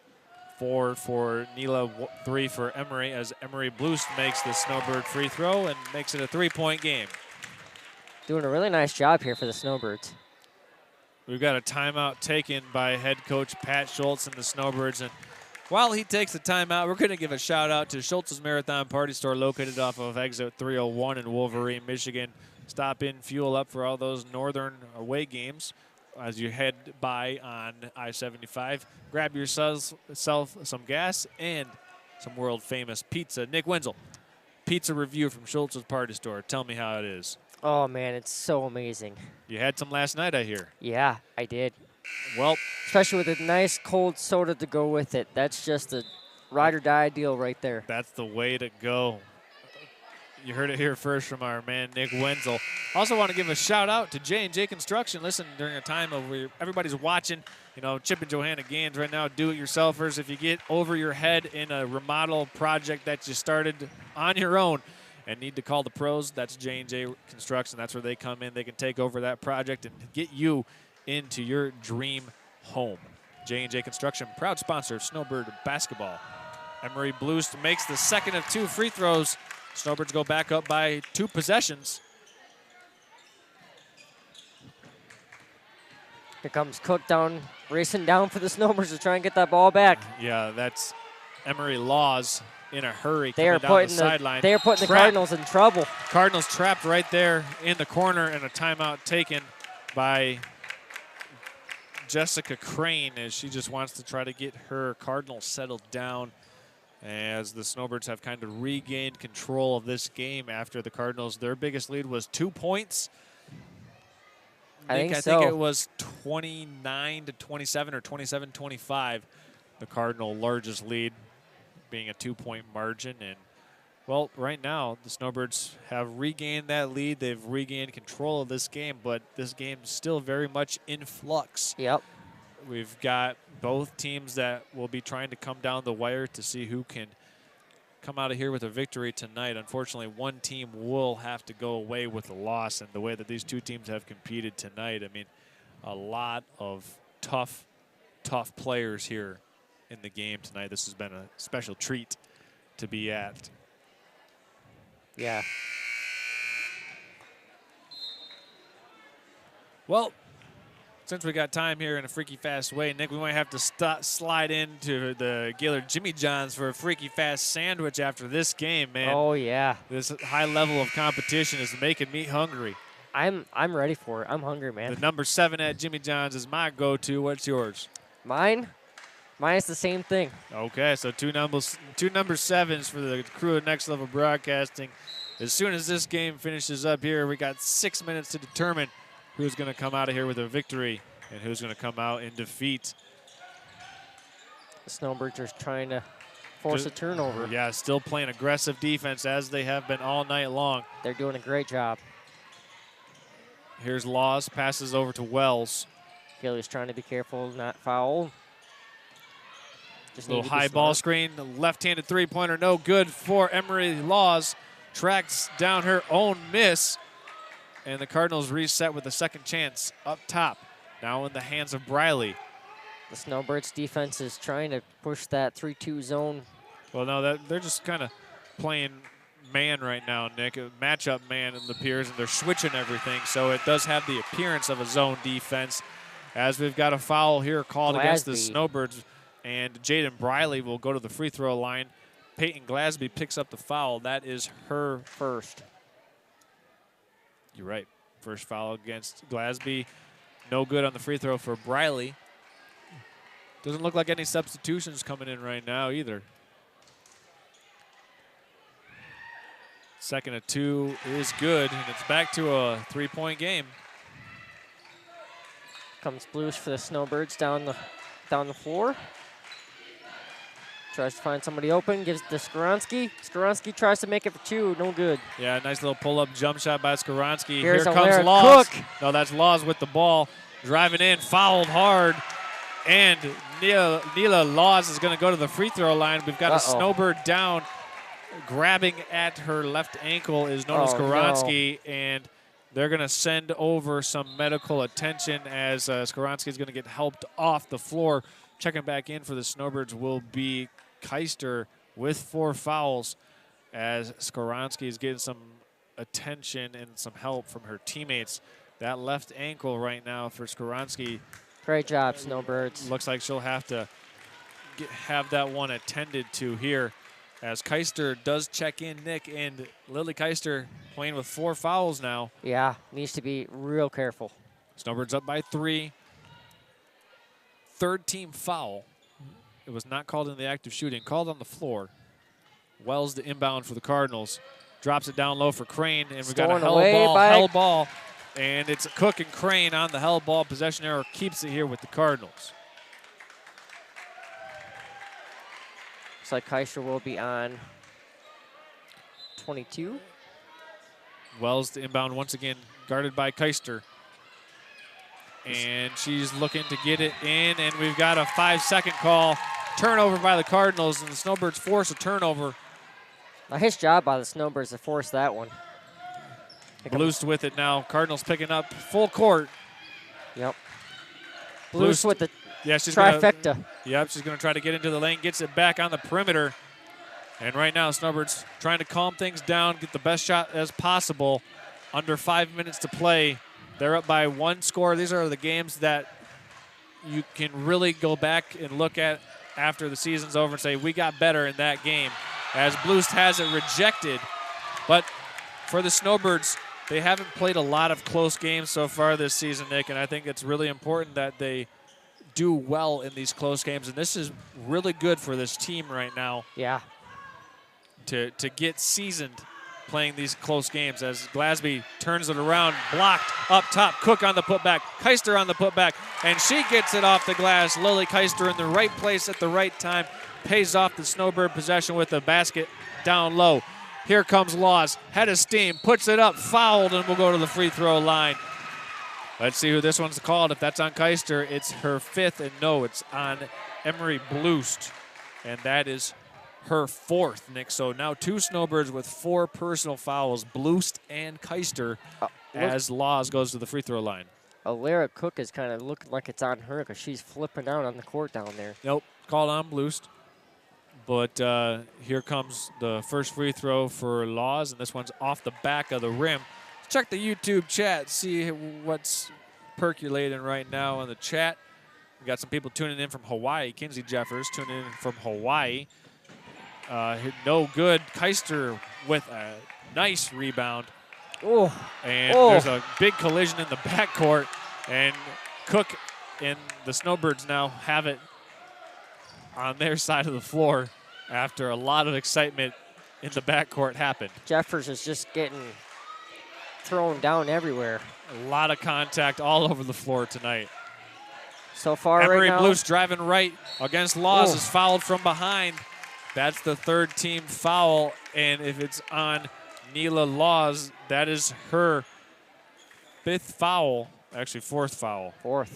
4 for Neela, 3 for Emery, as Emery Blust makes the Snowbird free throw and makes it a 3-point game. Doing a really nice job here for the Snowbirds. We've got a timeout taken by head coach Pat Schultz and the Snowbirds. And while he takes the timeout, we're going to give a shout out to Schultz's Marathon Party Store located off of exit 301 in Wolverine, Michigan. Stop in, fuel up for all those northern away games as you head by on I-75. Grab yourself some gas and some world-famous pizza. Nick Wenzel, pizza review from Schultz's Party Store. Tell me how it is. Oh, man, it's so amazing. You had some last night, I hear. Yeah, I did. Well, especially with a nice cold soda to go with it. That's just a ride or die deal right there. That's the way to go. You heard it here first from our man, Nick Wenzel. Also want to give a shout out to J&J Construction. Listen, during a time of where everybody's watching, you know, Chip and Johanna Gaines right now, do-it-yourselfers. If you get over your head in a remodel project that you started on your own and need to call the pros, that's J&J Construction. That's where they come in. They can take over that project and get you into your dream home. J&J Construction, proud sponsor of Snowbird basketball. Emery Blust makes the second of 2 free throws. Snowbirds go back up by 2 possessions. Here comes Cook down, racing down for the Snowbirds to try and get that ball back. Yeah, that's Emery Laws in a hurry They are coming down the putting sideline. they are putting the Cardinals in trouble. Cardinals trapped right there in the corner, and a timeout taken by Jessica Crane as she just wants to try to get her Cardinals settled down as the Snowbirds have kind of regained control of this game after the Cardinals. Their biggest lead was 2 points. I think it was 29-27 or 27-25. The Cardinal largest lead being a 2-point margin. And, well, right now the Snowbirds have regained that lead. They've regained control of this game, but this game is still very much in flux. Yep. We've got both teams that will be trying to come down the wire to see who can come out of here with a victory tonight. Unfortunately, one team will have to go away with a loss, and the way that these two teams have competed tonight, I mean, a lot of tough players here in the game tonight. This has been a special treat to be at. Yeah. Well, since we got time here in a freaky fast way, Nick, we might have to slide into the Gaylord Jimmy John's for a freaky fast sandwich after this game, man. Oh, yeah. This high level of competition is making me hungry. I'm ready for it. I'm hungry, man. The number 7 at Jimmy John's is my go-to. What's yours? Mine is the same thing. Okay, so two number 7s for the crew of Next Level Broadcasting. As soon as this game finishes up here, we got 6 minutes to determine who's going to come out of here with a victory and who's going to come out in defeat. The Snowbirds are trying to force a turnover. Yeah, still playing aggressive defense as they have been all night long. They're doing a great job. Here's Laws, passes over to Wells. Gaylord's trying to be careful, not foul. Just a little high ball screen, the left-handed three-pointer, no good for Emery Laws. Tracks down her own miss. And the Cardinals reset with a second chance up top. Now in the hands of Briley. The Snowbirds defense is trying to push that 3-2 zone. Well, no, they're just kind of playing man right now, Nick. A matchup man in the Piers, and they're switching everything. So it does have the appearance of a zone defense. As we've got a foul here called against the Snowbirds. And Jaden Briley will go to the free throw line. Peyton Glasby picks up the foul. That is her first. You're right. First foul against Glasby. No good on the free throw for Briley. Doesn't look like any substitutions coming in right now either. Second of 2 is good, and it's back to a 3-point game. Comes Blues for the Snowbirds down the floor. Tries to find somebody open, gives it to Skoronsky. Skoronsky tries to make it for 2, no good. Yeah, nice little pull-up jump shot by Skoronsky. Here's Here comes Laws. No, that's Laws with the ball. Driving in, fouled hard. And Neela Laws is going to go to the free throw line. We've got a Snowbird down. Grabbing at her left ankle is Nona Skoronsky, and they're going to send over some medical attention as Skoronsky is going to get helped off the floor. Checking back in for the Snowbirds will be Keister with 4 fouls as Skoronsky is getting some attention and some help from her teammates. That left ankle right now for Skoronsky. Great job, Snowbirds. Looks like she'll have to have that one attended to here as Keister does check in, Nick, and Lily Keister playing with 4 fouls now. Yeah, needs to be real careful. Snowbirds up by 3. Third team foul. It was not called in the act of shooting, called on the floor. Wells the inbound for the Cardinals. Drops it down low for Crane, and we've got a hell ball. And it's Cook and Crane on the hell ball. Possession error keeps it here with the Cardinals. Looks like Keister will be on 22. Wells the inbound once again, guarded by Keister. And she's looking to get it in, and we've got a 5-second call. Turnover by the Cardinals, and the Snowbirds force a turnover. Nice job by the Snowbirds to force that one. Blues with it now. Cardinals picking up full court. Yep. Blues with the she's trifecta. She's going to try to get into the lane, gets it back on the perimeter. And right now, Snowbirds trying to calm things down, get the best shot as possible. Under 5 minutes to play. They're up by 1 score. These are the games that you can really go back and look at after the season's over and say, we got better in that game, as Blust has it rejected. But for the Snowbirds, they haven't played a lot of close games so far this season, Nick, and I think it's really important that they do well in these close games, and this is really good for this team right now. Yeah. To get seasoned playing these close games, as Glasby turns it around, blocked up top. Cook on the putback, Keister on the putback, and she gets it off the glass. Lily Keister in the right place at the right time, pays off the Snowbird possession with a basket down low. Here comes Laws, head of steam, puts it up, fouled, and will go to the free throw line. Let's see who this one's called. If that's on Keister, it's her 5th, and no, it's on Emery Blust, and that is her 4th, Nick. So now 2 Snowbirds with 4 personal fouls, Blust and Keister, as Laws goes to the free throw line. Alara Cook is kind of looking like it's on her because she's flipping out on the court down there. Nope, called on Blust. But here comes the first free throw for Laws, and this one's off the back of the rim. Check the YouTube chat, see what's percolating right now on the chat. We got some people tuning in from Hawaii. Kinsey Jeffers tuning in from Hawaii. No good. Keister with a nice rebound. Oh. And there's a big collision in the backcourt, and Cook and the Snowbirds now have it on their side of the floor after a lot of excitement in the backcourt happened. Jeffers is just getting thrown down everywhere. A lot of contact all over the floor tonight. So far Emery right now. Blust driving right against Laws is fouled from behind. That's the 3rd team foul, and if it's on Neela Laws, that is her 5th foul, actually 4th foul. 4th.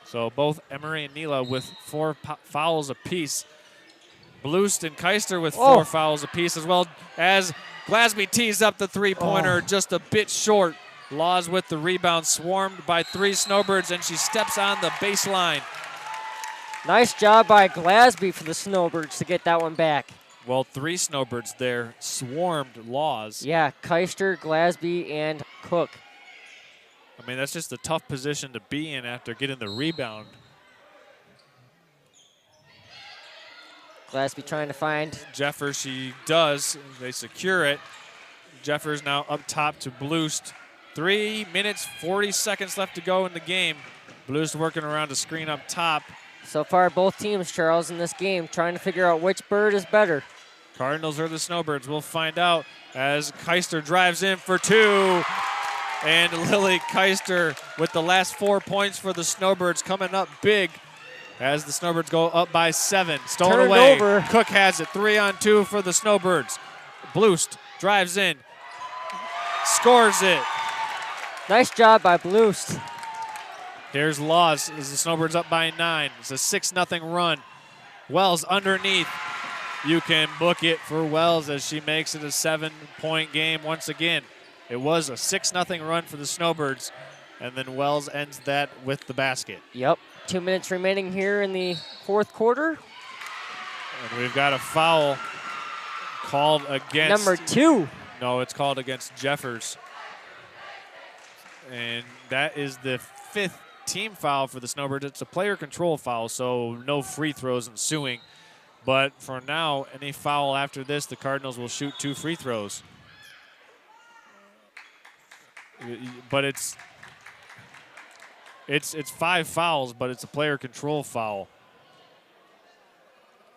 So both Emery and Neela with 4 fouls apiece. Blust and Keister with 4 fouls apiece, as well as Glasby tees up the three-pointer just a bit short. Laws with the rebound, swarmed by 3 Snowbirds, and she steps on the baseline. Nice job by Glasby for the Snowbirds to get that one back. Well, 3 Snowbirds there swarmed Laws. Yeah, Keister, Glasby, and Cook. I mean, that's just a tough position to be in after getting the rebound. Glasby trying to find Jeffers, she does. They secure it. Jeffers now up top to Blust. 3 minutes, 40 seconds left to go in the game. Blust working around the screen up top. So far, both teams, Charles, in this game, trying to figure out which bird is better. Cardinals or the Snowbirds, we'll find out as Keister drives in for 2. And Lily Keister with the last 4 points for the Snowbirds coming up big as the Snowbirds go up by 7. Stolen Turned away. over. Cook has it. 3-on-2 for the Snowbirds. Blust drives in. Scores it. Nice job by Blust. Here's Laws as the Snowbirds up by 9. It's a 6-0 run. Wells underneath. You can book it for Wells as she makes it a 7-point game once again. It was a 6-0 run for the Snowbirds, and then Wells ends that with the basket. Yep. 2 minutes remaining here in the 4th quarter. And we've got a foul called against... Number 2. No, it's called against Jeffers. And that is the 5th team foul for the Snowbirds. It's a player control foul, so no free throws ensuing. But for now, any foul after this, the Cardinals will shoot 2 free throws. But it's 5 fouls, but it's a player control foul.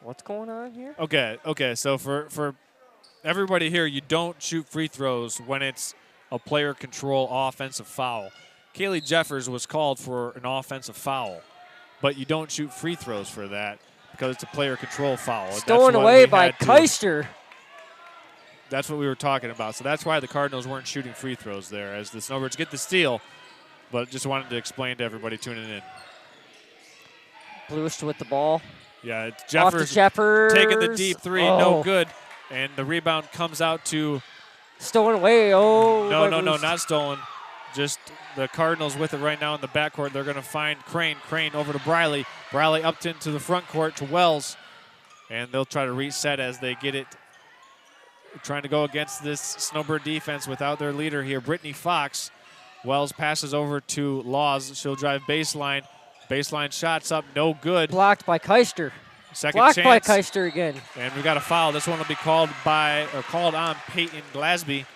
What's going on here? Okay. So for everybody here, you don't shoot free throws when it's a player control offensive foul. Kaylee Jeffers was called for an offensive foul, but you don't shoot free throws for that because it's a player control foul. Stolen away by Keister. That's what we were talking about. So that's why the Cardinals weren't shooting free throws there, as the Snowbirds get the steal, but just wanted to explain to everybody tuning in. Blust with the ball. Yeah, it's Jeffers taking the deep 3, no good. And the rebound comes out to... Stolen away, No, not stolen. Just the Cardinals with it right now in the backcourt. They're going to find Crane. Crane over to Briley. Briley up into the front court to Wells. And they'll try to reset as they get it. Trying to go against this Snowbird defense without their leader here, Brittany Fox. Wells passes over to Laws. She'll drive baseline. Baseline shots up, no good. Blocked by Keister. Second Blocked chance. by Keister again. And we got a foul. This one will be called on Peyton Glasby.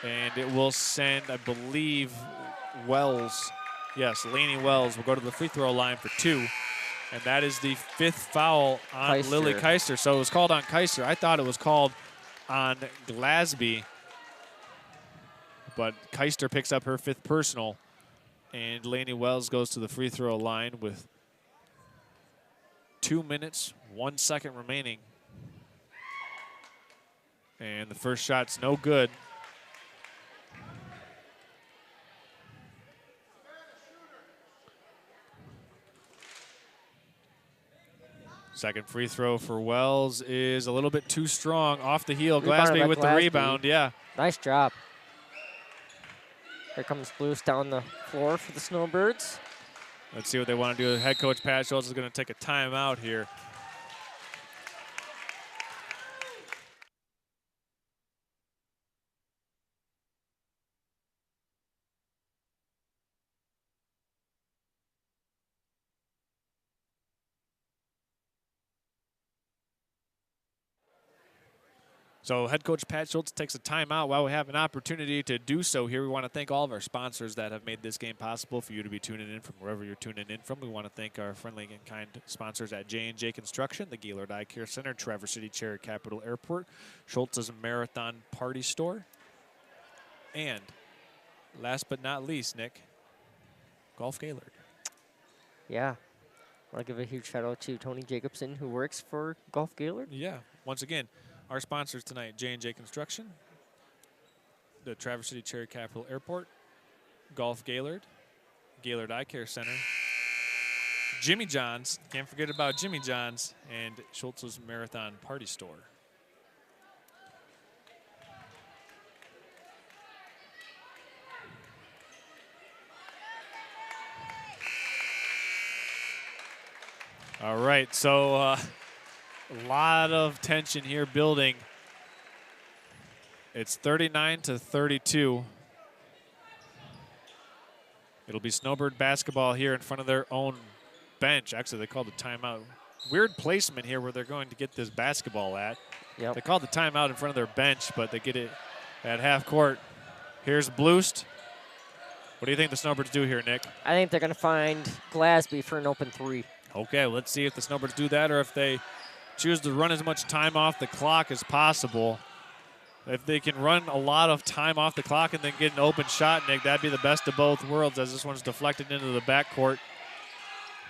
And it will send, I believe, Wells. Yes, Laney Wells will go to the free throw line for 2. And that is the 5th foul on Keister. Lily Keister. So it was called on Keister. I thought it was called on Glasby. But Keister picks up her 5th personal. And Laney Wells goes to the free throw line with 2 minutes, 1 second remaining. And the first shot's no good. Second free throw for Wells is a little bit too strong. Off the heel. Glasby with the rebound. Yeah. Nice job. Here comes Blues down the floor for the Snowbirds. Let's see what they want to do. Head coach Pat Schultz is going to take a timeout here. So head coach Pat Schultz takes a timeout while we have an opportunity to do so here. We want to thank all of our sponsors that have made this game possible for you to be tuning in from wherever you're tuning in from. We want to thank our friendly and kind sponsors at J&J Construction, the Gaylord Eye Care Center, Traverse City Cherry Capital Airport, Schultz's Marathon Party Store, and last but not least, Nick, Golf Gaylord. Yeah. I want to give a huge shout out to Tony Jacobson, who works for Golf Gaylord. Yeah. Once again, our sponsors tonight, J&J Construction, the Traverse City Cherry Capital Airport, Golf Gaylord, Gaylord Eye Care Center, Jimmy John's, can't forget about Jimmy John's, and Schultz's Marathon Party Store. All right, so a lot of tension here building. It's 39-32. It'll be Snowbird basketball here in front of their own bench. Actually, they called the timeout. Weird placement here where they're going to get this basketball at. Yep. They called the timeout in front of their bench, but they get it at half court. Here's Bloost. What do you think the Snowbirds do here, Nick? I think they're going to find Glasby for an open 3. Okay, let's see if the Snowbirds do that or if they choose to run as much time off the clock as possible. If they can run a lot of time off the clock and then get an open shot, Nick, that'd be the best of both worlds as this one's deflected into the backcourt.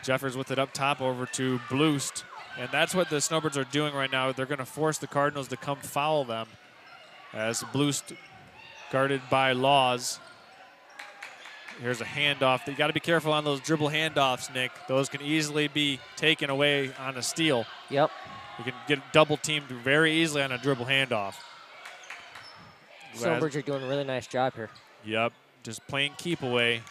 Jeffers with it up top over to Bloost. And that's what the Snowbirds are doing right now. They're going to force the Cardinals to come foul them as Bloost guarded by Laws. Here's a handoff. You got to be careful on those dribble handoffs, Nick. Those can easily be taken away on a steal. Yep. You can get double teamed very easily on a dribble handoff. Snowbirds are doing a really nice job here. Yep, just playing keep away.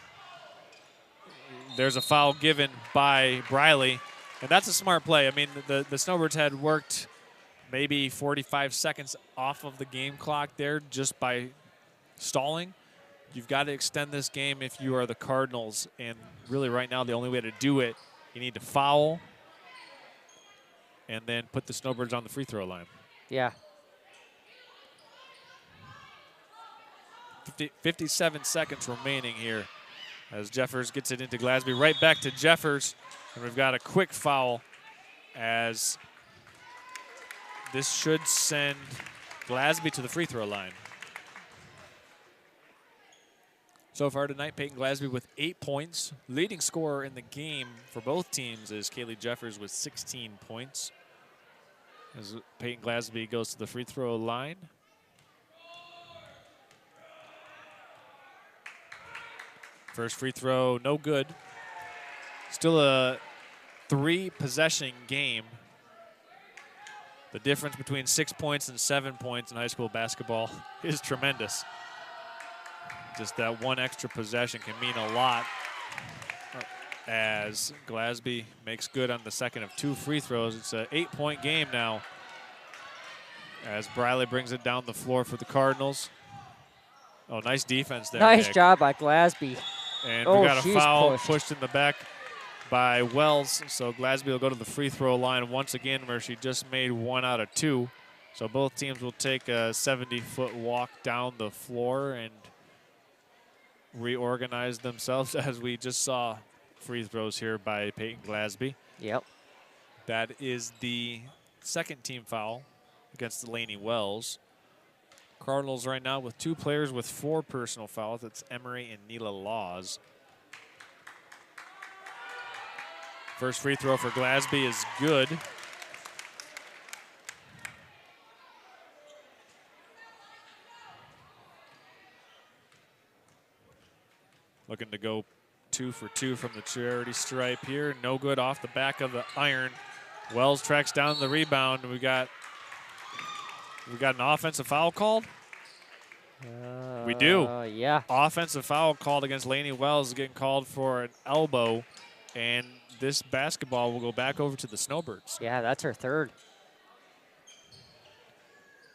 There's a foul given by Briley, and that's a smart play. I mean, the Snowbirds had worked maybe 45 seconds off of the game clock there just by stalling. You've got to extend this game if you are the Cardinals, and really right now the only way to do it, you need to foul and then put the Snowbirds on the free throw line. Yeah. 57 seconds remaining here as Jeffers gets it into Glasby. Right back to Jeffers, and we've got a quick foul as this should send Glasby to the free throw line. So far tonight, Peyton Glasby with 8 points. Leading scorer in the game for both teams is Kaylee Jeffers with 16 points. As Peyton Glasby goes to the free throw line. First free throw, no good. Still a 3-possession game. The difference between 6 points and 7 points in high school basketball is tremendous. Just that one extra possession can mean a lot as Glasby makes good on the second of 2 free throws. It's an 8-point game now as Briley brings it down the floor for the Cardinals. Oh, nice defense there, Nice Nick. job by Glasby. And Oh, we got a she's foul pushed in the back by Wells. So Glasby will go to the free throw line once again where she just made 1 out of 2. So both teams will take a 70-foot walk down the floor and reorganize themselves as we just saw free throws here by Peyton Glasby. Yep. That is the second team foul against Delaney Wells. Cardinals right now with 2 players with 4 personal fouls. That's Emery and Neela Laws. First free throw for Glasby is good. Looking to go 2 for 2 from the charity stripe here. No good off the back of the iron. Wells tracks down the rebound. We got an offensive foul called. We do. Yeah. Offensive foul called against Laney Wells, getting called for an elbow, and this basketball will go back over to the Snowbirds. Yeah, that's her third.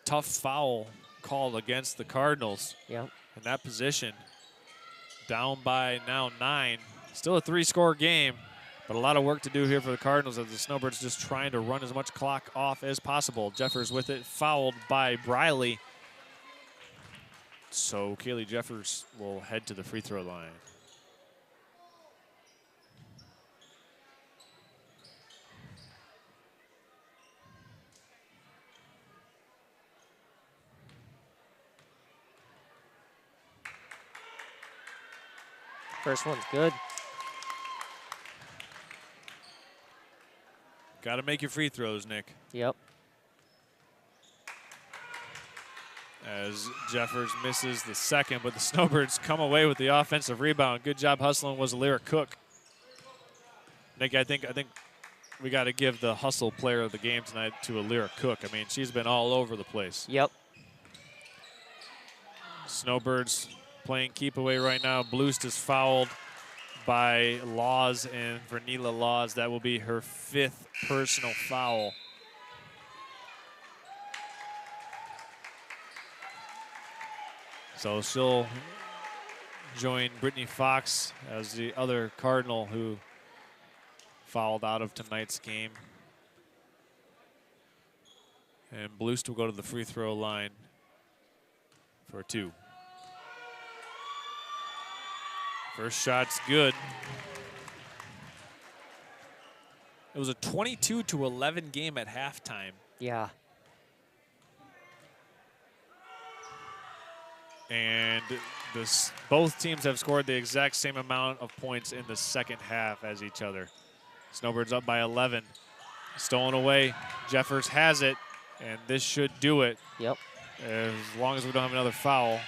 Tough foul called against the Cardinals. Yep. In that position. Down by now 9. Still a 3-score game, but a lot of work to do here for the Cardinals as the Snowbirds just trying to run as much clock off as possible. Jeffers with it, fouled by Briley. So Kaylee Jeffers will head to the free throw line. First one's good. Got to make your free throws, Nick. Yep. As Jeffers misses the second, but the Snowbirds come away with the offensive rebound. Good job hustling was Lyra Cook. Nick, I think we got to give the hustle player of the game tonight to Lyra Cook. I mean, she's been all over the place. Yep. Snowbirds playing keep away right now. Bloost is fouled by Laws, and for Neela Laws, that will be her 5th personal foul. So she'll join Brittany Fox as the other Cardinal who fouled out of tonight's game. And Bloost will go to the free throw line for 2. First shot's good. It was a 22-11 game at halftime. Yeah. And both teams have scored the exact same amount of points in the second half as each other. Snowbirds up by 11. Stolen away. Jeffers has it, and this should do it. Yep. As long as we don't have another foul.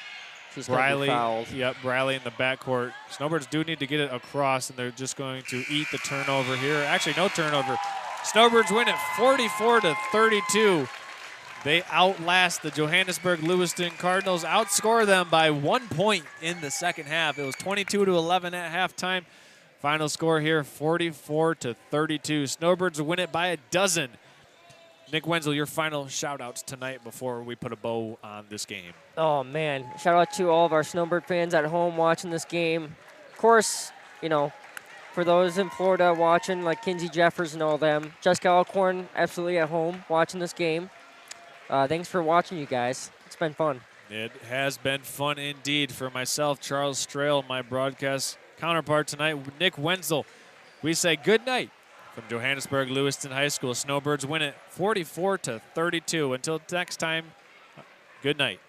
She's Briley, fouled. Yep, Briley in the backcourt. Snowbirds do need to get it across, and they're just going to eat the turnover here. Actually, no turnover. Snowbirds win it 44-32. They outlast the Johannesburg-Lewiston Cardinals, outscore them by 1 point in the second half. It was 22-11 at halftime. Final score here, 44-32. Snowbirds win it by 12. Nick Wenzel, your final shout-outs tonight before we put a bow on this game. Oh, man. Shout out to all of our Snowbird fans at home watching this game. Of course, you know, for those in Florida watching, like Kinsey Jeffers and all them. Jessica Alcorn, absolutely at home watching this game. Thanks for watching, you guys. It's been fun. It has been fun indeed. For myself, Charles Strail, my broadcast counterpart tonight, Nick Wenzel, we say good night from Johannesburg-Lewiston High School. Snowbirds win it 44-32. Until next time, good night.